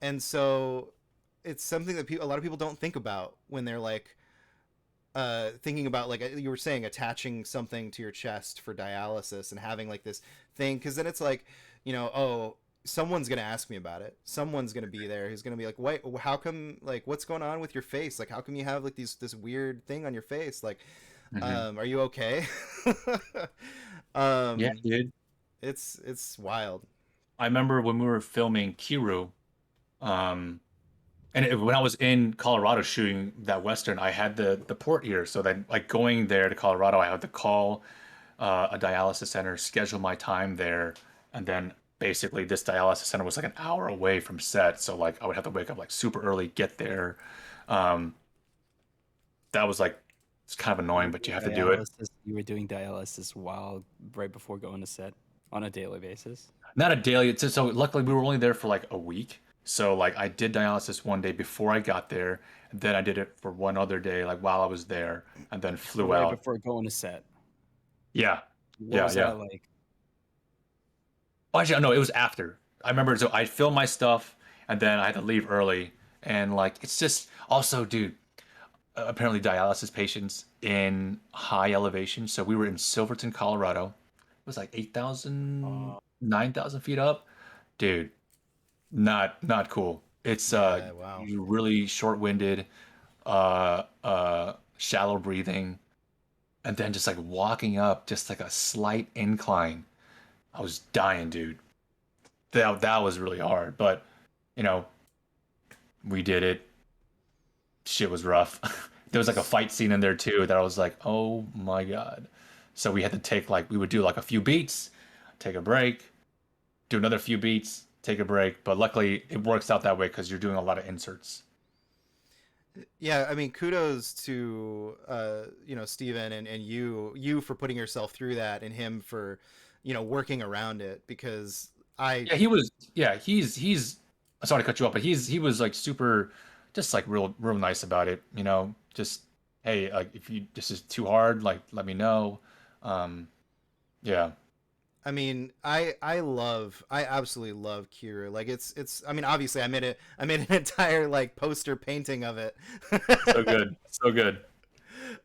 And so it's something that a lot of people don't think about when they're like thinking about, like you were saying, attaching something to your chest for dialysis and having like this thing, because then it's like, oh, someone's gonna ask me about it, someone's gonna be there who's gonna be like, wait, how come, like, what's going on with your face, like how come you have like this weird thing on your face, like, Hmm. are you okay? Yeah, um dude. it's wild. I remember when we were filming Kiru, um, when I was in Colorado shooting that Western, I had the port here. So then, like going there to Colorado, I had to call a dialysis center, schedule my time there, and then basically this dialysis center was like an hour away from set. So like I would have to wake up like super early, get there. Um, that was like it's kind of annoying, but you have to do it. You were doing dialysis while right before going to set on a daily basis. Not a daily. So luckily we were only there for like a week. So like I did dialysis one day before I got there, and then I did it for one other day like while I was there, and then So flew right out. before going to set. Yeah, What yeah, was yeah. that like? Oh, actually, no, it was after. I remember, so I filmed my stuff, and then I had to leave early, and like it's just also, dude. Apparently, dialysis patients in high elevation. So we were in Silverton, Colorado. It was like 8,000, 9,000 feet up, dude. Not cool. It's Yeah, wow. you're really short-winded, shallow breathing, and then just like walking up just like a slight incline. I was dying, dude. That was really hard, but you know, we did it. Shit was rough. There was like a fight scene in there too that I was like, "Oh my God." So we had to take like we would do like a few beats, take a break, do another few beats, take a break, but luckily it works out that way because you're doing a lot of inserts. Yeah, I mean, kudos to Steven, and you for putting yourself through that, and him for working around it, because I Yeah, he was. Yeah, he's. Sorry to cut you off, but he was like super, just like real nice about it. Just hey, like if you this is too hard, like let me know. Um, yeah, I mean, I absolutely love Kira. Like it's I mean, obviously I made an entire like poster painting of it. so good, so good.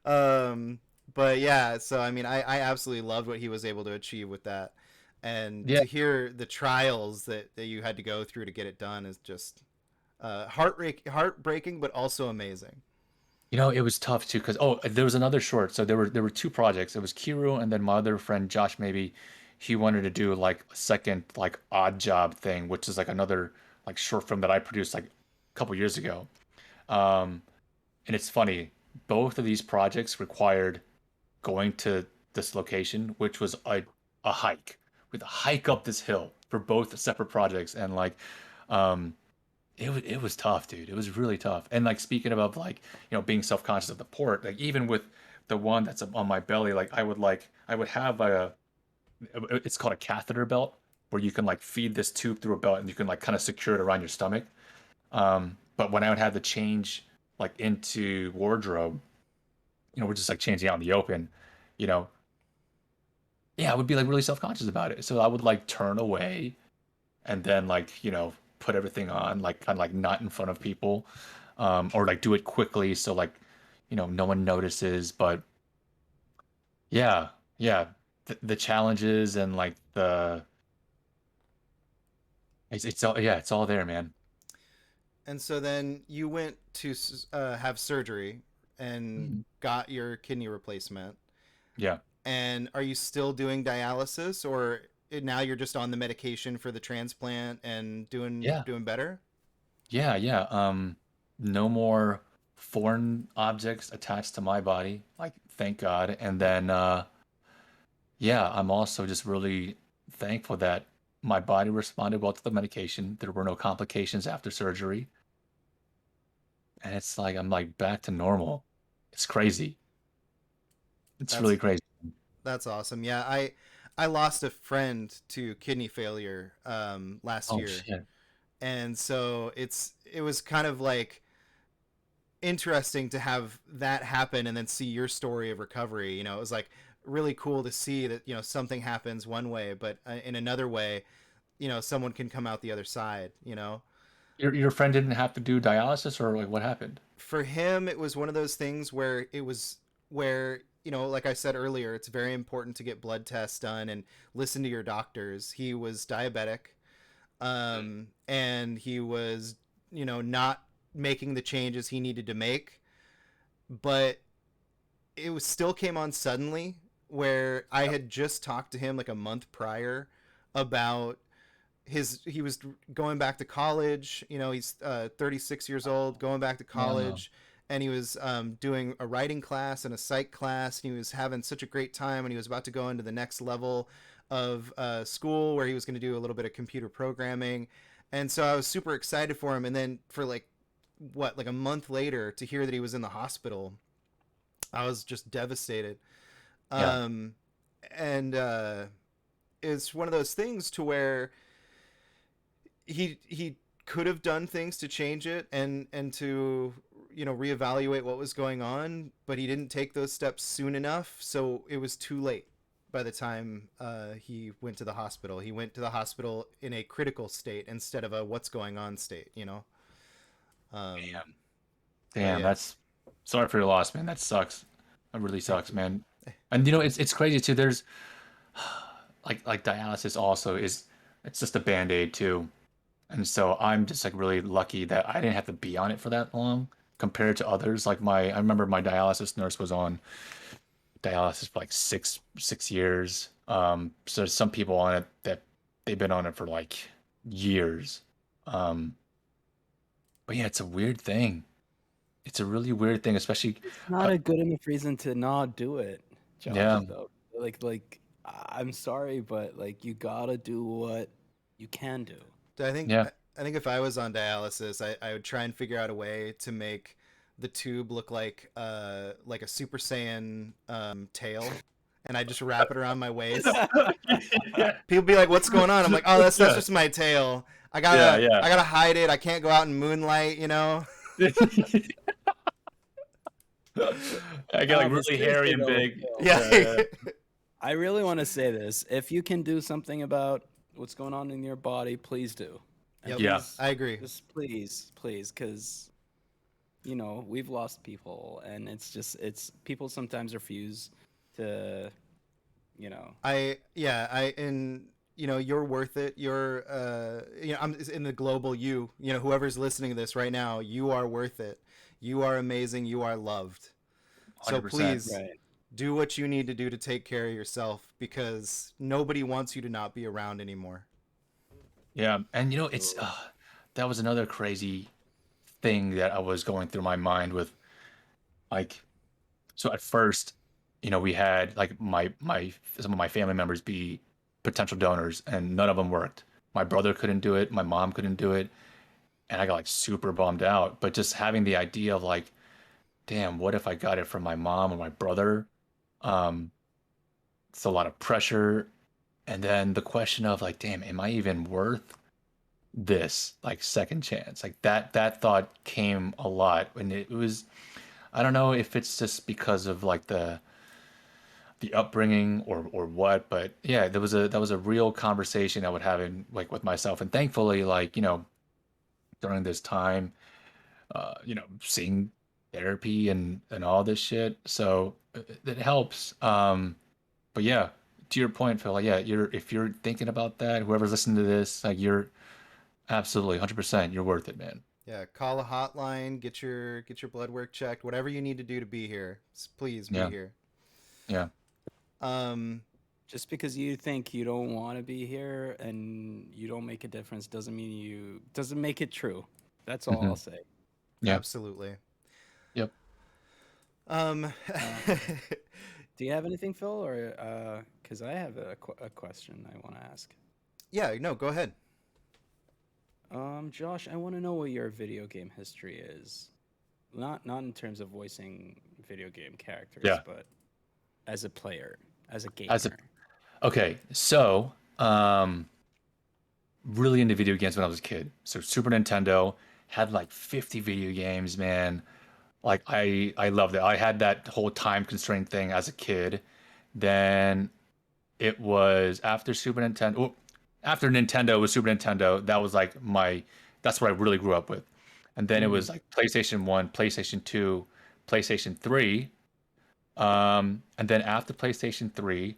um but yeah, so I mean, I absolutely loved what he was able to achieve with that. And Yeah, to hear the trials that you had to go through to get it done is just heartbreaking, but also amazing. it was tough too because there was another short. So there were two projects. It was Kiru and then my other friend Josh. Maybe he wanted to do like a second like odd job thing, which is like another like short film that I produced like a couple years ago. Um, and it's funny, both of these projects required going to this location, which was a hike. We had to hike up this hill for both separate projects, and like, um, it was tough, dude. It was really tough. And like speaking about like being self conscious of the port, like even with the one that's on my belly, like I would have it's called a catheter belt where you can like feed this tube through a belt and you can like kind of secure it around your stomach. But when I would have to change like into wardrobe, we're just like changing out in the open, you know, yeah, I would be like really self-conscious about it. So I would like turn away and then like, put everything on, like kind of like not in front of people, or like do it quickly so like, no one notices. But yeah, yeah, the challenges and like it's all yeah, it's all there, man. And so then you went to have surgery and Mhm. got your kidney replacement. Yeah, And are you still doing dialysis, or now you're just on the medication for the transplant and doing yeah, doing better? yeah, yeah. No more foreign objects attached to my body, like thank God. And then yeah, I'm also just really thankful that my body responded well to the medication. There were no complications after surgery. And it's like I'm like back to normal. It's crazy. It's really That's crazy. that's awesome. Yeah, I lost a friend to kidney failure last Oh year. shit. And so it was kind of like interesting to have that happen and then see your story of recovery. It was like really cool to see that, something happens one way, but in another way, someone can come out the other side, Your friend didn't have to do dialysis, or like what happened? For him, it was one of those things where it was where, like I said earlier, it's very important to get blood tests done and listen to your doctors. He was diabetic, and he was, not making the changes he needed to make, but it was still came on suddenly, where I had just talked to him like a month prior about he was going back to college. He's 36 years old, going back to Yeah. college, and he was doing a writing class and a psych class, and he was having such a great time, and he was about to go into the next level of school where he was going to do a little bit of computer programming. And so I was super excited for him, and then for like a month later to hear that he was in the hospital, I was just devastated. Yeah. um and it's one of those things to where he could have done things to change it and to reevaluate what was going on, but he didn't take those steps soon enough, so it was too late. By the time he went to the hospital, he went to the hospital in a critical state instead of a what's going on state, um Damn. but Damn, yeah. that's sorry for your loss, man. That sucks. That really sucks, man. And you know, it's crazy too. There's like dialysis also is it's just a band-aid too. And so I'm just like really lucky that I didn't have to be on it for that long compared to others. Like I remember my dialysis nurse was on dialysis for like six years. So there's some people on it that they've been on it for like years. Um, but yeah, it's a weird thing. It's a really weird thing, especially It's not uh, a good enough reason to not do it, Josh, yeah, though. I'm sorry, but like you gotta do what you can do. I think yeah. I think if I was on dialysis, I would try and figure out a way to make the tube look like a Super Saiyan tail, and I just wrap it around my waist. Yeah. People be like, "What's going on?" I'm like, "Oh, that's Yeah. just my tail. I Yeah, gotta yeah. I gotta hide it. I can't go out in moonlight." I get like No, but really hairy seriously and though, big. Phil, Yeah. Yeah, yeah. I really want to say this. If you can do something about what's going on in your body, please do. And Yep. Yeah. please, I agree. just please, because we've lost people, and it's people sometimes refuse to, you know. And you're worth it. I'm in the global you. Whoever's listening to this right now, you are worth it. You are amazing. You are loved. So 100%. please Right. do what you need to do to take care of yourself, because nobody wants you to not be around anymore. Yeah, and you know, it's that was another crazy thing that I was going through my mind with like so at first, we had like my some of my family members be potential donors and none of them worked. My brother couldn't do it, my mom couldn't do it, and I got like super bummed out. But just having the idea of like, damn, what if I got it from my mom or my brother? Um, it's a lot of pressure. And then the question of like, damn, am I even worth this like second chance? Like that thought came a lot when it was I don't know if it's just because of like the upbringing or what, but yeah, that was a real conversation I would have in like with myself. And thankfully, like, during this time, seeing therapy and all this shit. So it helps. But yeah, to your point, Phil, like, yeah, if you're thinking about that, whoever's listening to this, like you're absolutely 100%, you're worth it, man. Yeah, call a hotline, get your blood work checked, whatever you need to do to be here. Please be Yeah. here. Yeah. Um, Just because you think you don't want to be here and you don't make a difference doesn't make it true. That's all Hmm. I'll say. Yeah. Absolutely. Yep. Um, Uh, do you have anything, Phil, or because I have a question I want to ask. yeah, no, go ahead. Josh, I want to know what your video game history is. Not in terms of voicing video game characters, Yeah. but as a player, as a As a gamer. Okay, so really into video games when I was a kid. So Super Nintendo had like 50 video games, man. Like I loved it. I had that whole time constraint thing as a kid. Then it was after Super Nintendo. After Nintendo was Super Nintendo. That was like that's what I really grew up with. And then it Mm. was like PlayStation 1, PlayStation 2, PlayStation 3. And then after PlayStation 3,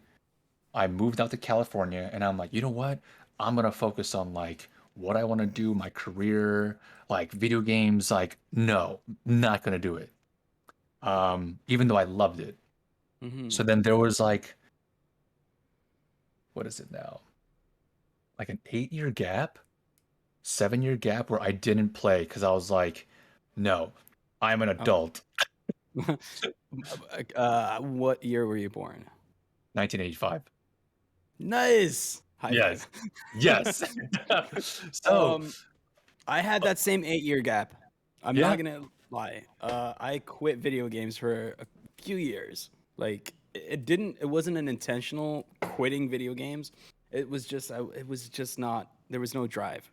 I moved out to California and I'm like, you know what? I'm gonna focus on like what I want to do, my career, like video games. Like, no, not gonna do it. Even though I loved it. Hmm. So then there was like, what is it now? Like an 8 year gap, 7 year gap where I didn't play because I was like, no, I'm an Oh. adult. What year were you born? 1985. Nice. High Yes. five. Yes. So, um, I had that same 8 year gap. I'm not yeah. gonna lie. I quit video games for a few years. Like it wasn't an intentional quitting video games. It was just it was just not. There was no drive.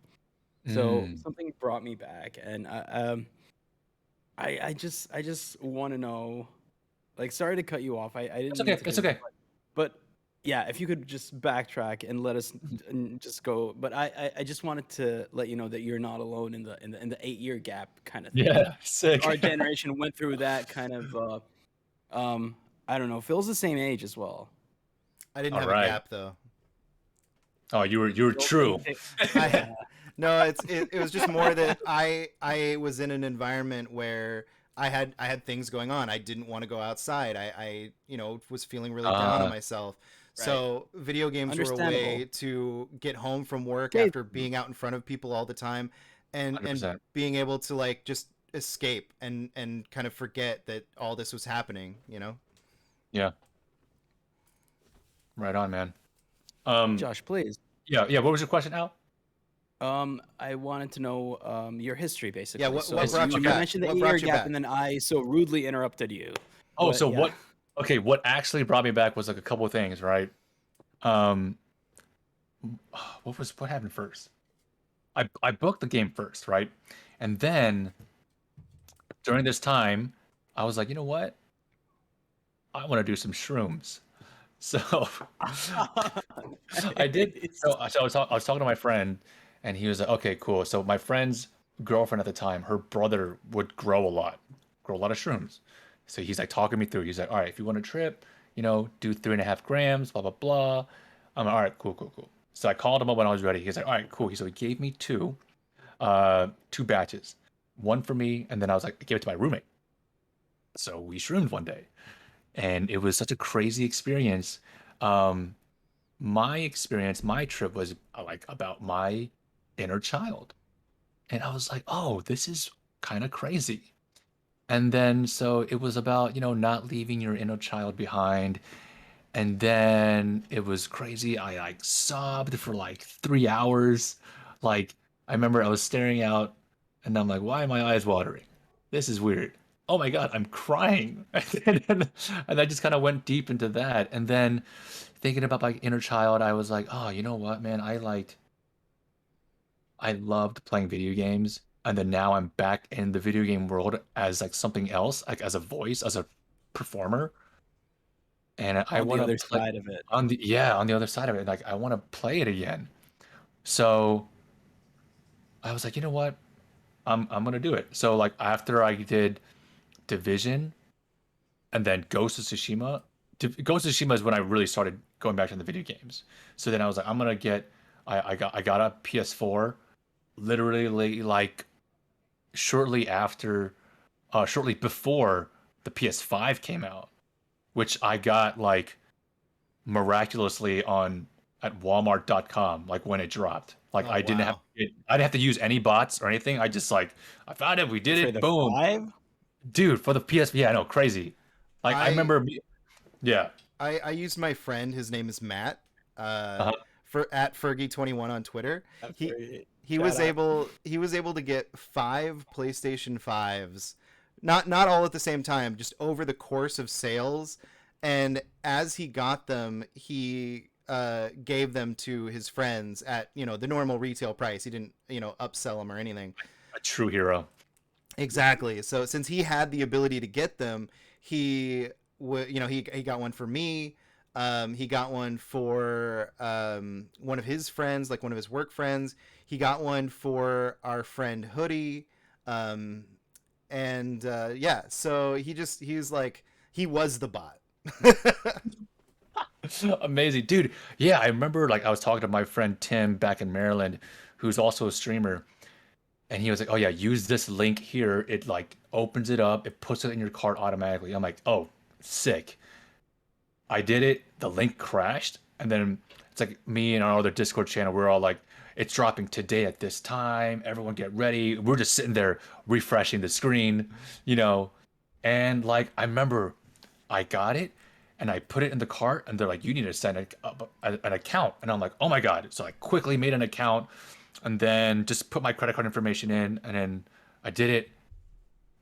So Mm. something brought me back, and I just want to know. Like, sorry to cut you off. I It's didn't mean okay. to It's do that, okay. but yeah, if you could just backtrack and let us just go. But I just wanted to let you know that you're not alone in the 8 year gap kind of thing. Yeah. Sick. Our generation went through that kind of um I don't know. Phil's the same age as well. I didn't All have a right. gap though. Oh, you were Phil, true. I no, it was just more that I was in an environment where I had things going on. I didn't want to go outside. I was feeling really down on Uh, myself. Right. So video games were a Understandable. way to get home from work Escape. after being out in front of people all the time, and 100%. being able to like just escape and kind of forget that all this was happening. You know. Yeah. Right on, man. Um, Josh, please. yeah, yeah. What was your question, Al? I wanted to know your history Yeah. basically. What So History. brought you you Okay. back? mentioned the What 8 year brought you gap, back? and then I so rudely interrupted you. Oh, But so yeah. what? Okay, what actually brought me back was like a couple of things, right? Um, what happened first? I booked the game first, right? And then during this time, I was like, you know what? I want to do some shrooms. So I did. Nice. So I was talking to my friend, and he was like, "Okay, cool." So my friend's girlfriend at the time, her brother would grow a lot of shrooms. So he's like talking me through. He's like, "All right, if you want a trip, do 3.5 grams, blah blah blah." I'm like, "All right, cool, cool, cool." So I called him up when I was ready. He's like, "All right, cool." So he gave me two batches, one for me, and then I was like, I gave it to my roommate. So we shroomed one day, and it was such a crazy experience. Um, my experience, my trip was like about my inner child. And I was like, oh, this is kind of crazy. And then so it was about, not leaving your inner child behind. And then it was crazy. I like sobbed for like 3 hours. Like I remember I was staring out and I'm like, why are my eyes watering? This is weird. Oh my God, I'm crying. And I just kind of went deep into that. And then thinking about my inner child, I was like, oh, you know what, man? I loved playing video games. And then now I'm back in the video game world as like something else, like as a voice, as a performer. And I On the want to other play side of it. on the other side of it. Like I want to play it again. So I was like, you know what? I'm gonna do it. So like after I did Division and then Ghost of Tsushima, Ghost of Tsushima is when I really started going back to the video games. So then I was like, I'm gonna get I got a PS4 literally like shortly before the PS5 came out, which I got like miraculously on at Walmart.com, like when it dropped. Like Oh wow. I didn't have to use any bots or anything. I just like I found it, we did For it, the boom. 5? Dude, for the PS, yeah, I know, crazy. Like I I remember yeah. I used my friend. His name is Matt. Uh, Uh-huh. for at Fergie21 on Twitter. That's He very he shout was out. able to get 5 PlayStation 5s, not all at the same time, just over the course of sales. And as he got them, he gave them to his friends at the normal retail price. He didn't upsell them or anything. A true hero. Exactly. So since he had the ability to get them, he he got one for me. He got one for one of his friends, like one of his work friends. He got one for our friend Hoodie. Um, and yeah, so he was like, he was the bot. Amazing, dude. Yeah, I remember like I was talking to my friend Tim back in Maryland, who's also a streamer, and he was like, "Oh yeah, use this link here. It like opens it up, it puts it in your cart automatically." I'm like, "Oh, sick." I did it. The link crashed, and then it's like me and our other Discord channel. We're all like, "It's dropping today at this time. Everyone get ready." We're just sitting there refreshing the screen, you know. And like I remember, I got it, and I put it in the cart, and they're like, "You need to send an account." And I'm like, "Oh my god!" So I quickly made an account, and then just put my credit card information in, and then I did it,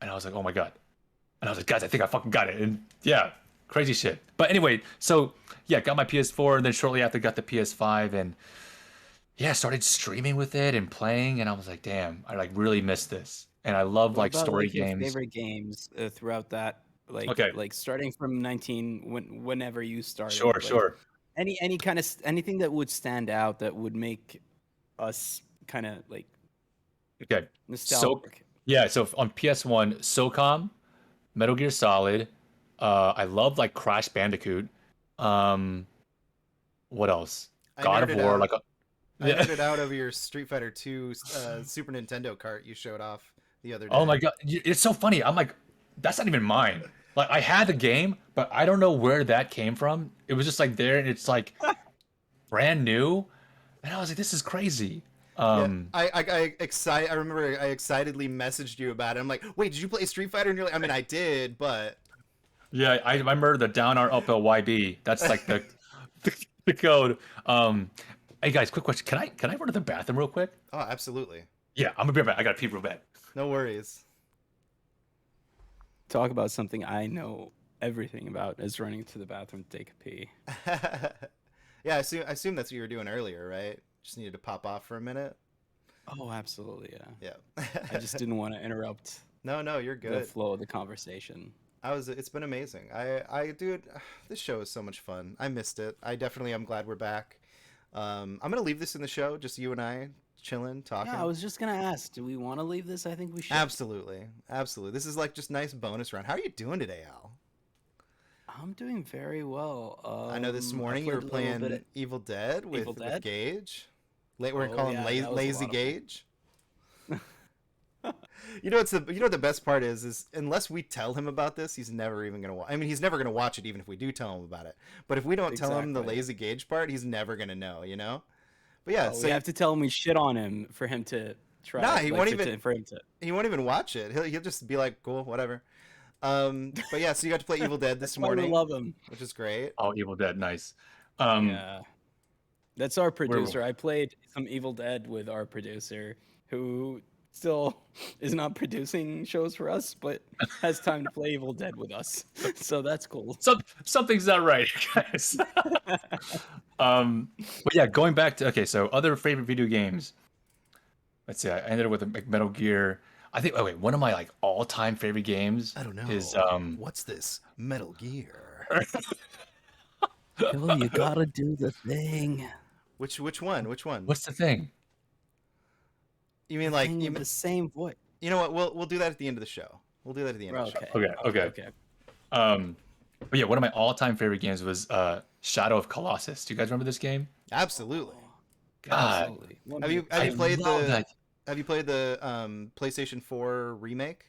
and I was like, "Oh my god!" And I was like, "Guys, I think I fucking got it." And yeah, crazy shit. But anyway, so yeah, got my PS4, and then shortly after got the PS5, and yeah, started streaming with it and playing, and I was like, "Damn, I like really missed this." And I love What like about story like your games. favorite games throughout that Okay, like starting from whenever you started sure, like sure. any kind of anything that would stand out that would make us kind of like Okay. So nostalgic. yeah, so on PS1, SOCOM, Metal Gear Solid. I love like Crash Bandicoot. Um, what else? I God of nerded War. out. Like, a, I yeah. nerded out over your Street Fighter 2 Super Nintendo cart you showed off the other Oh day. my God, it's so funny. I'm like, that's not even mine. Like, I had the game, but I don't know where that came from. It was just like there, and it's like brand new, and I was like, this is crazy. Yeah, Um, I remember I excitedly messaged you about it. I'm like, wait, did you play Street Fighter? And you're like, I mean, I did, but yeah, I remember the down R up L Y B. That's like the the code. Hey guys, quick question. Can I run to the bathroom real quick? oh, absolutely, Yeah, I'm gonna be right back. I gotta pee real bad. no worries. Talk about something I know everything about is running to the bathroom to take a pee. Yeah, I assume that's what you were doing earlier, right? Just needed to pop off for a minute. Oh, absolutely, yeah. Yeah. I just didn't want to interrupt No, no, you're the good. flow of the conversation. It's been amazing. Dude, this show is so much fun. I missed it. I definitely am glad we're back. I'm gonna leave this in the show, just you and I chilling, talking. Yeah, I was just gonna ask, do we want to leave this? I think we should. Absolutely, absolutely. This is like just nice bonus round. How are you doing today, Al? I'm doing very well. I know this I morning you were played a little bit playing of Evil Dead Evil with Dead. Gage. We're gonna Oh call him yeah, that was a Lazy lot of fun. Gage. You know what the best part is unless we tell him about this, he's never even gonna watch. I mean, he's never gonna watch it even if we do tell him about it. But if we don't tell him the Exactly. Lazy Gage part, he's never gonna know. You know. But yeah, Oh, so we have to tell him we shit on him for him to try nah, it. Like for him to. he won't even watch it. He'll just be like, cool, whatever. But yeah, so you got to play Evil Dead That's this why we morning, love him. which is great. Oh, Evil Dead, nice. Um, Yeah, that's our where producer. I played some Evil Dead with our producer, who still is not producing shows for us, but has time to play Evil Dead with us. So that's cool. something's not right, guys. But yeah, going back to okay, so other favorite video games. Let's see. I ended up with like Metal Gear. I think. Oh wait, one of my like all-time favorite games I don't is know. What's this Metal Gear? Yo, you gotta do the thing. Which one? Which one? what's the thing? You The mean like thing with the same voice. you know what? We'll do that at the end of the show. We'll do that at the end of the show. Okay. Okay, okay. Okay. Um, but yeah, one of my all-time favorite games was Shadow of Colossus. Do you guys remember this game? Absolutely. God, Absolutely. Have I you played love that. the PlayStation 4 remake?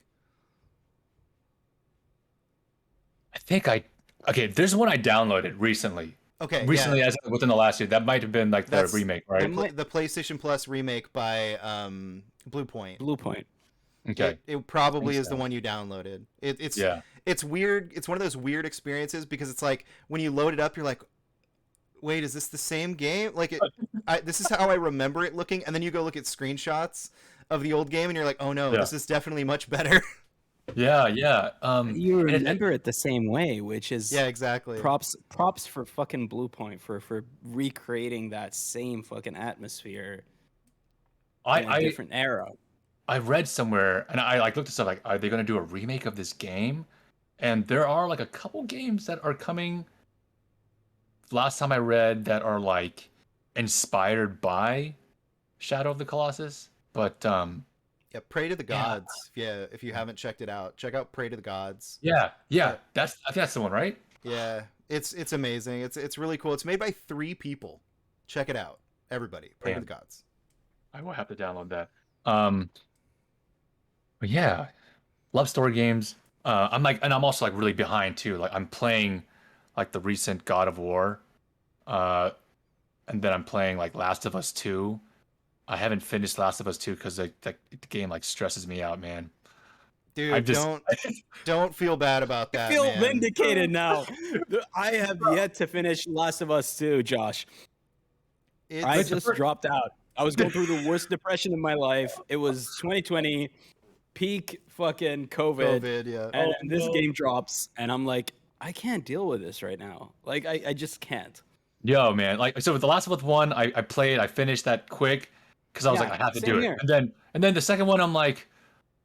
I think I okay. There's one I downloaded recently. Okay, yeah. Recently, as within the last year, that might have been like the That's remake, right? the PlayStation Plus remake by Blue Point. Blue Point. Okay. It probably think is the so. one you downloaded. Yeah. It's weird. It's one of those weird experiences because it's like when you load it up, you're like, wait, is this the same game? Like this is how I remember it looking, and then you go look at screenshots of the old game, and you're like, oh no, Yeah. this is definitely much better. Yeah, yeah. You and remember it the same way, which is Yeah, exactly. props for fucking Blue Point for recreating that same fucking atmosphere in a I different era. I read somewhere, and I like looked at stuff like, are they going to do a remake of this game? And there are like a couple games that are coming last time I read that are like inspired by Shadow of the Colossus. But Yeah, Pray to the yeah, Gods. Yeah, if you haven't checked it out, check out Pray to the Gods. yeah, Uh, that's I think that's the one, right? yeah, it's amazing. It's really cool. It's made by 3 people. Check it out, everybody. Pray to the Damn, Gods. I will have to download that. Um, but yeah, love story games. I'm like, and I'm also like really behind too. Like I'm playing like the recent God of War, uh, and then I'm playing like Last of Us 2. I haven't finished Last of Us 2 because the game like stresses me out, man. I Dude, just don't feel bad about I that, feel man. vindicated now. I have yet to finish Last of Us 2, Josh. I It's like the just first. dropped out. I was going through the worst depression of my life. It was 2020, peak fucking COVID, COVID, yeah. and Oh then this no. game drops, and I'm like, I can't deal with this right now. Like, I just can't. Yo, man. Like so with the Last of Us 1, I played, I finished that quick because I was like, Yeah, I have to same do it. here. And then the second one, I'm like,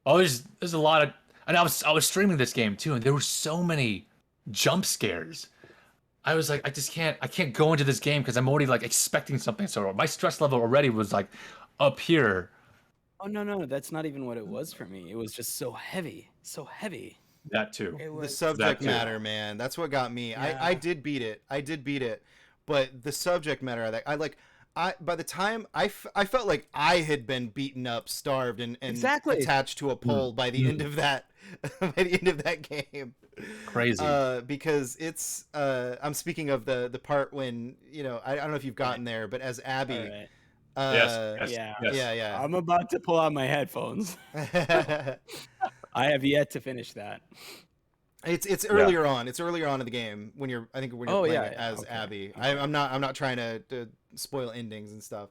oh, there's a lot of, and I was streaming this game too, and there were so many jump scares. I was like, I can't go into this game because I'm already like expecting something. So my stress level already was like up here. Oh no, no, that's not even what it was for me. It was just so heavy, so heavy. That too. It The was. subject That too. matter, man. That's what got me. I Yeah. did beat it. I did beat it. But the subject matter of that, I like I by the time I felt like I had been beaten up, starved and Exactly. attached to a Mm, pole by the mm, end of that by the end of that game. crazy. Because it's I'm speaking of the part when, I don't know if you've gotten there, but as All Abby, right. Yes, uh yes, Yeah. yes. yeah, I'm about to pull out my headphones. yeah. I have yet to finish that. It's Yeah. earlier on. It's earlier on in the game when you're Oh playing yeah, it yeah. as Okay. Abby. Okay. I'm not trying to spoil endings and stuff.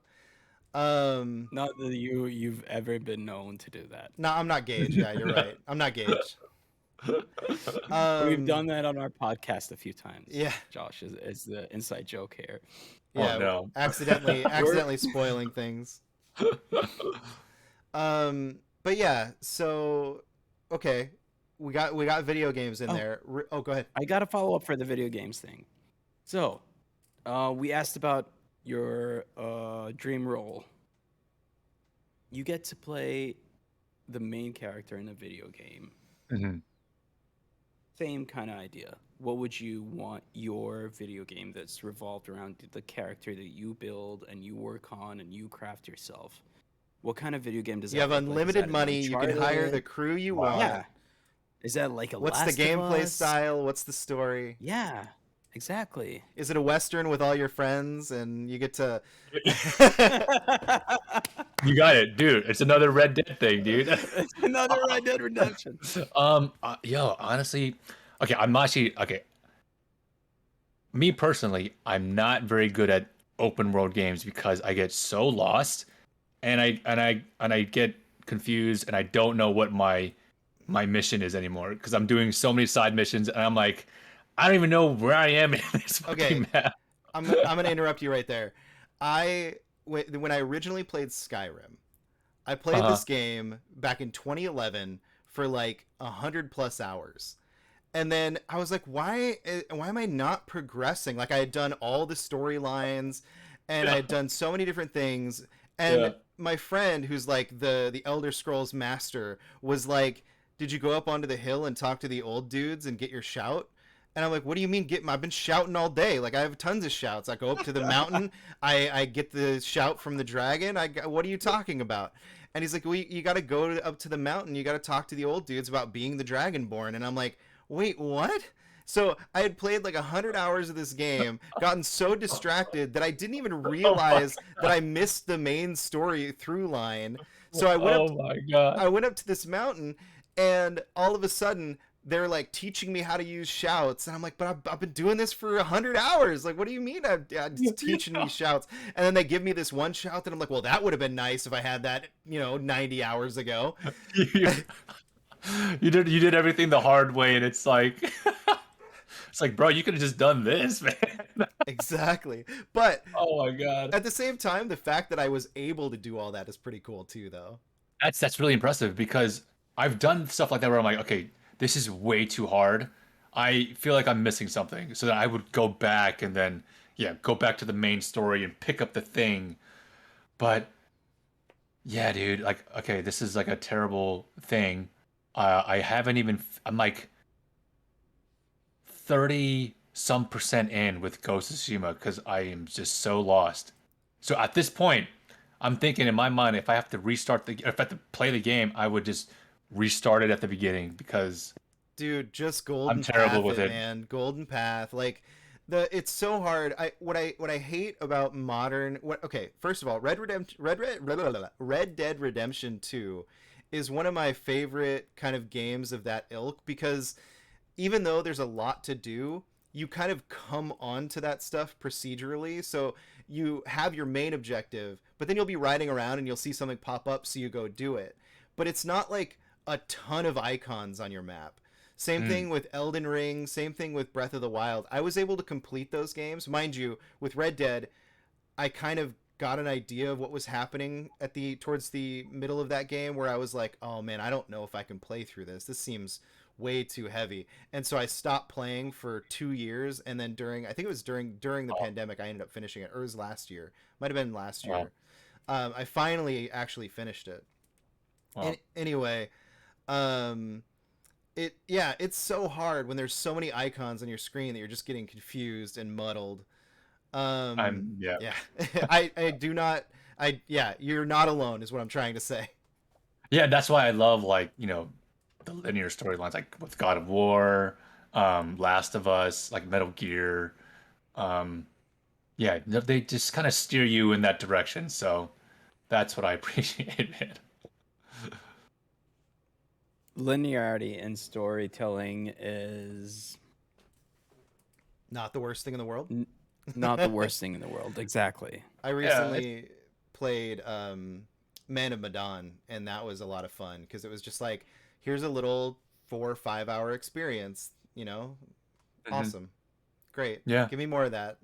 Um, Not that you've ever been known to do that. no, I'm not Gage. Yeah, you're right. I'm not Gage. We've Um, done that on our podcast a few times. yeah, Josh is the inside joke here. Oh yeah. no. Accidentally spoiling things. But yeah. So, okay, we got video games in Oh, there. Oh, go ahead. I got to follow up for the video games thing. So, we asked about your dream role. You get to play the main character in a video game. Mhm. Same kind of idea. What would you want your video game that's revolved around the character that you build and you work on and you craft yourself? What kind of video game does You that have look like? Is unlimited that an money. You can hire the Uncharted? crew you Wow. want. Yeah. Is that like a What's the Last of gameplay Us? style? What's the story? Yeah, exactly. Is it a western with all your friends and you get to You got it, dude. It's another Red Dead thing, dude. It's another Red Dead Redemption. Yo, honestly, okay, I'm actually okay. Me personally, I'm not very good at open world games because I get so lost, and I get confused, and I don't know what my mission is anymore because I'm doing so many side missions, and I'm like, I don't even know where I am in this Okay, fucking map. I'm gonna interrupt you right there. When I originally played Skyrim, I played Uh-huh. this game back in 2011 for like 100+ hours, and then I was like, why am I not progressing? Like I had done all the storylines, and I Yeah. had done so many different things, Yeah. and my friend who's like the Elder Scrolls master was like, did you go up onto the hill and talk to the old dudes and get your shout? And I'm like, what do you mean I've been shouting all day. Like I have tons of shouts. I go up to the mountain. I get the shout from the dragon. What are you talking about? And he's like, well, you got to go up to the mountain. You got to talk to the old dudes about being the dragonborn. And I'm like, wait, what? So I had played like 100 hours of this game, gotten so distracted that I didn't even Oh my, realize that I missed the main story through line. So I went up oh my god. I went up to this mountain, and all of a sudden they're like teaching me how to use shouts, and I'm like, but I've been doing this for 100 hours. Like, what do you mean I'm just teaching me shouts? And then they give me this one shout that I'm like, well, that would have been nice if I had that 90 hours ago. you, you did everything the hard way, and it's like it's like, bro, you could have just done this, man. Exactly. But Oh my god. at the same time, the fact that I was able to do all that is pretty cool too, though. That's really impressive because I've done stuff like that where I'm like, okay, this is way too hard. I feel like I'm missing something. So then I would go back and then yeah, go back to the main story and pick up the thing. But yeah, dude, like okay, this is like a terrible thing. I haven't even I'm like 30 some percent in with Ghost of Tsushima because I am just so lost. So at this point, I'm thinking in my mind, if I have to if I have to play the game, I would just restart it at the beginning because Dude, just I'm Golden terrible Path with it, it. man. Golden Path. Like it's so hard. What I hate about okay, first of all, Red Dead Redemption 2 is one of my favorite kind of games of that ilk because even though there's a lot to do, you kind of come onto that stuff procedurally. So you have your main objective, but then you'll be riding around and you'll see something pop up, so you go do it. But it's not like a ton of icons on your map. Same Mm. thing with Elden Ring, same thing with Breath of the Wild. I was able to complete those games. Mind you, with Red Dead, I kind of got an idea of what was happening at the towards the middle of that game where I was like, "Oh man, I don't know if I can play through this. This seems way too heavy." And so I stopped playing for 2 years and then I think it was during the Oh, pandemic I ended up finishing it. Or it was last year. Might have been last wow. year. I finally actually finished it. Wow. Anyway, um it's so hard when there's so many icons on your screen that you're just getting confused and muddled. Yeah. Yeah. I do not yeah, you're not alone is what I'm trying to say. Yeah, that's why I love like, the linear storylines like with God of War, Last of Us, like Metal Gear. Um, yeah, they just kind of steer you in that direction. So that's what I appreciate, man. Linearity in storytelling is Not the worst thing in the world. n- not the worst thing in the world. Exactly. I Yeah, recently played Man of Medan, and that was a lot of fun because it was just like, here's a little 4 or 5 hour experience, you know? mhm. Awesome. Great. Yeah, Give me more of that.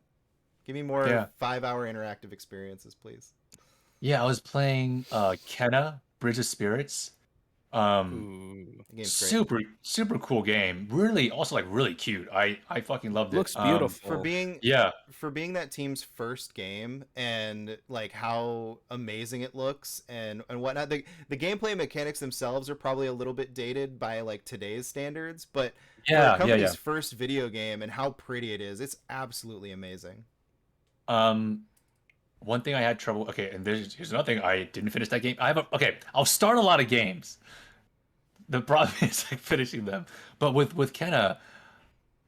Give me more yeah. 5 hour interactive experiences, please. Yeah, I was playing Kenna, Bridge of Spirits. Um, Ooh, The game's great. super cool game. Really, also like really cute. I fucking loved it. looks For beautiful. being Yeah. for being that team's first game and like how amazing it looks and whatnot, the gameplay mechanics themselves are probably a little bit dated by like today's standards, but for a Yeah, yeah, yeah. company's first video game and how pretty it is, it's absolutely amazing. Um, one thing I had trouble. Okay, and here's another thing. I didn't finish that game. Okay. I'll start a lot of games. The problem is like finishing them. But with Kenna,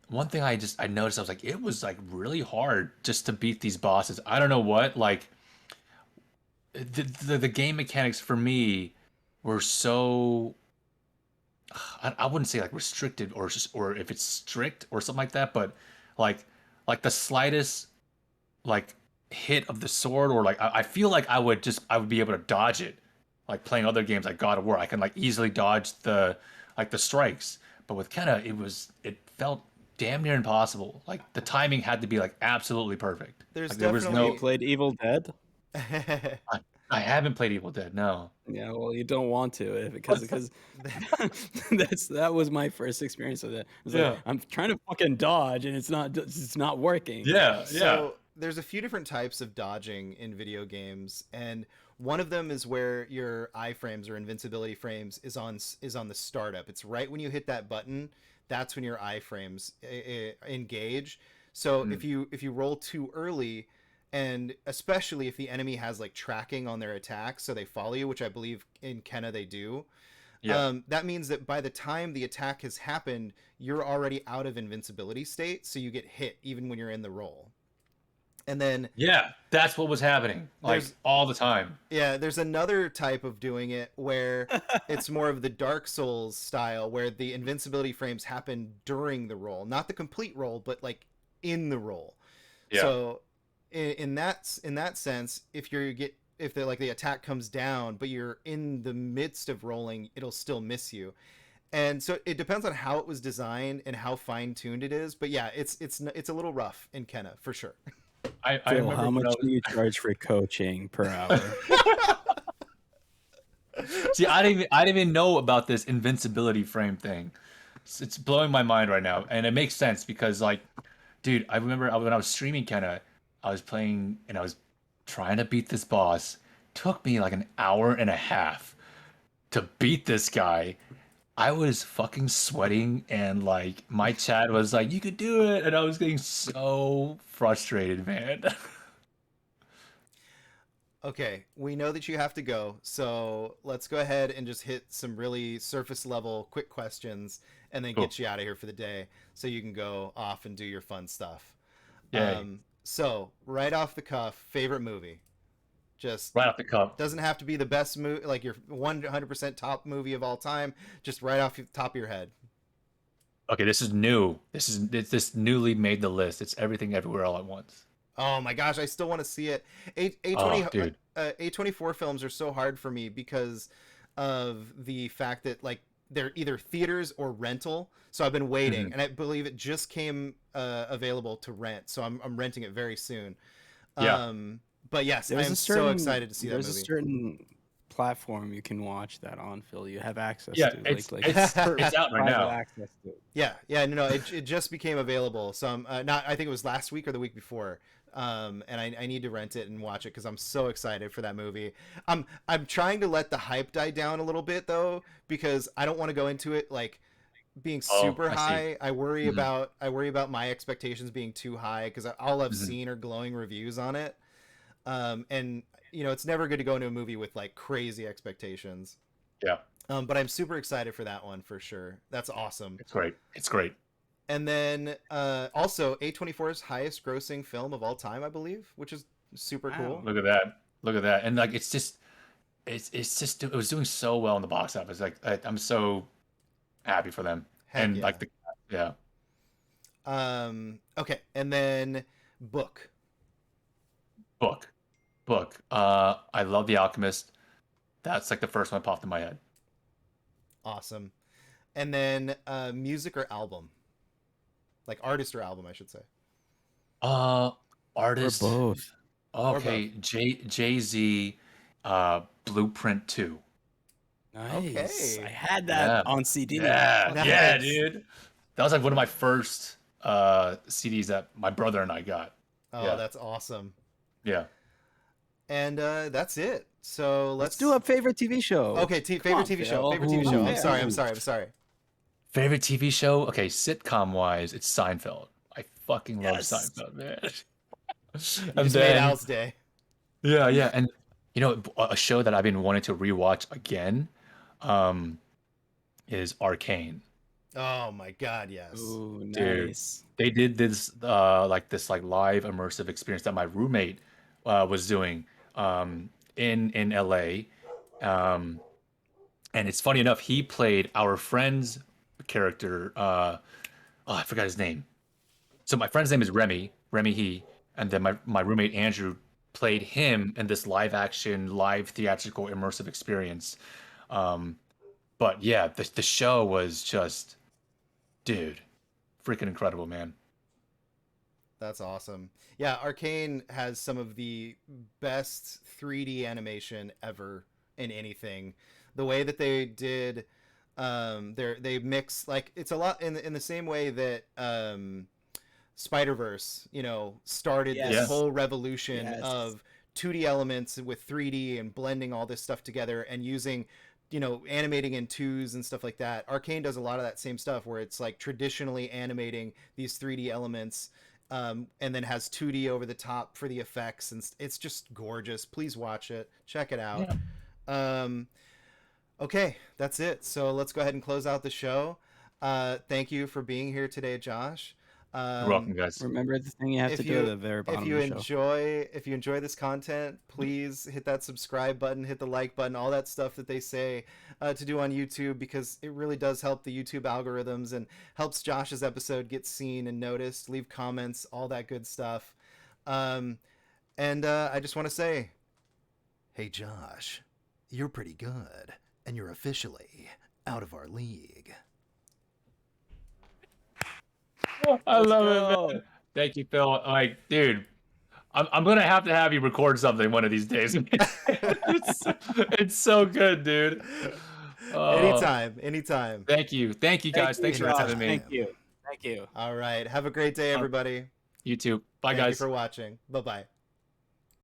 one thing I noticed I was like it was like really hard just to beat these bosses. I don't know what like the game mechanics for me were so I wouldn't say like restricted or just or if it's strict or something like that, but like like the slightest like hit of the sword or like I feel like I would be able to dodge it like playing other games like God of War I can like easily dodge the like the strikes but with Kenna it felt damn near impossible like the timing had to be like absolutely perfect There's like there was Have you no definitely played Evil Dead? I, I haven't played Evil Dead no Yeah, well, you don't want to because that was my first experience with it. It's like yeah I'm trying to fucking dodge and it's not working. yeah So there's a few different types of dodging in video games, and one of them is where your iframes or invincibility frames is on the startup. It's right when you hit that button. That's when your iframes engage. So Mm, if you roll too early, and especially if the enemy has like tracking on their attacks, so they follow you, which I believe in Kenna they do. yeah That means that by the time the attack has happened, you're already out of invincibility state, so you get hit even when you're in the roll. And then yeah that's what was happening like there's all the time yeah, there's another type of doing it where it's more of the Dark Souls style where the invincibility frames happen during the roll, not the complete roll, but like in the roll. yeah So in that sense, if the attack comes down, but you're in the midst of rolling, it'll still miss you. And so it depends on how it was designed and how fine tuned it is. But yeah, it's a little rough in Kenna for sure. I Phil, remember how when I much was do you charge for coaching per hour? See, I didn't even know about this invincibility frame thing. It's blowing my mind right now, and it makes sense because like, dude, I remember when I was streaming, kind of, I was playing and I was trying to beat this boss. Took me like an hour and a half to beat this guy. I was fucking sweating and like my chat was like, "You could do it," and I was getting so frustrated, man. Okay, we know that you have to go, so let's go ahead and just hit some really surface level quick questions and then Cool. get you out of here for the day so you can go off and do your fun stuff. Yay. So, right off the cuff, favorite movie. Just Right off the cuff. doesn't have to be the best movie, like your 100% top movie of all time, just right off the top of your head. Okay, this is new. This newly made the list. It's Everything Everywhere All at Once. Oh my gosh, I still want to see it. Oh, dude. A24 films are so hard for me because of the fact that like they're either theaters or rental. So I've been waiting, Mhm. and I believe it just came available to rent. So I'm renting it very soon. Yeah. Um, but yes, I There's am a so certain excited to see that there's a movie. certain platform you can watch that on, Phil. You have access Yeah, to it's like it's it's out right private now. access to. Yeah, no, it just became available. So I'm not. I think it was last week or the week before. And I need to rent it and watch it because I'm so excited for that movie. I'm trying to let the hype die down a little bit though because I don't want to go into it like being Oh, super I see. high. Mhm. I worry about my expectations being too high because all I've Mhm. seen are glowing reviews on it. And you know it's never good to go into a movie with like crazy expectations. Yeah, But I'm super excited for that one for sure. That's awesome. it's great. It's great. And then also A24's highest grossing film of all time, I believe, which is super Wow. cool. Look at that. Look at that. And like, it's just it was doing so well in the box office. Like, I'm so happy for them. Heck And yeah. like the yeah, Okay, and then book. book, book. I love The Alchemist. That's like the first one that popped in my head. Awesome. And then music or album, like artist or album, I should say, Uh, Or artist. both. or both. Okay, Jay-Z, Blueprint 2. Nice. I Okay, had that Yeah. on CD. Yeah. Fuck yeah. Yeah, nice. dude. That was like one of my first CDs that my brother and I got. Oh, Yeah. that's awesome. Yeah. And that's it. So Let's do a favorite TV show. Okay, Come favorite on, TV show. Phil. Favorite TV It's show. not Ooh. I'm fair. sorry. I'm Ooh. sorry. I'm sorry. Favorite TV show? Okay, sitcom wise, it's Seinfeld. I fucking love Yes. Seinfeld, man. You And just made then Al's day. yeah, yeah, and you know, a show that I've been wanting to rewatch again, um, is Arcane. Oh my God, yes. Ooh, Dude, nice. they did this like live immersive experience that my roommate was doing in LA. Um, and it's funny enough, he played our friend's character. Oh, I forgot his name. So my friend's name is Remy he, and then my roommate Andrew played him in this live action, live theatrical immersive experience. Um, but yeah, the show was just, dude, freaking incredible, man. That's awesome. Yeah, Arcane has some of the best 3D animation ever in anything. The way that they did they mix like it's a lot in the same way that Spider-Verse, you know, started this Yeah. Yes. whole revolution Yes. of 2D elements with 3D and blending all this stuff together and using, you know, animating in twos and stuff like that. Arcane does a lot of that same stuff where it's like traditionally animating these 3D elements and then has 2D over the top for the effects. And it's just gorgeous. Please watch it. Check it out. Yeah. Um, okay, that's it. So let's go ahead and close out the show. Thank you for being here today, Josh. You're welcome, guys. Remember the thing you have to if do at you the very if bottom you of the show. enjoy this content, please hit that subscribe button, hit the like button, all that stuff that they say to do on YouTube because it really does help the YouTube algorithms and helps Josh's episode get seen and noticed. Leave comments, all that good stuff. Um, and I just want to say, hey Josh, you're pretty good, and you're officially out of our league. I Let's love it, go. man. Thank you, Phil. Like, dude, I'm gonna have to have you record something one of these days. It's so good, dude. Oh, Anytime. thank you guys. Thanks for Josh. having me. Thank you. All right. Have a great day, Um, everybody. You too. Bye, Thank you guys. for watching. Bye bye.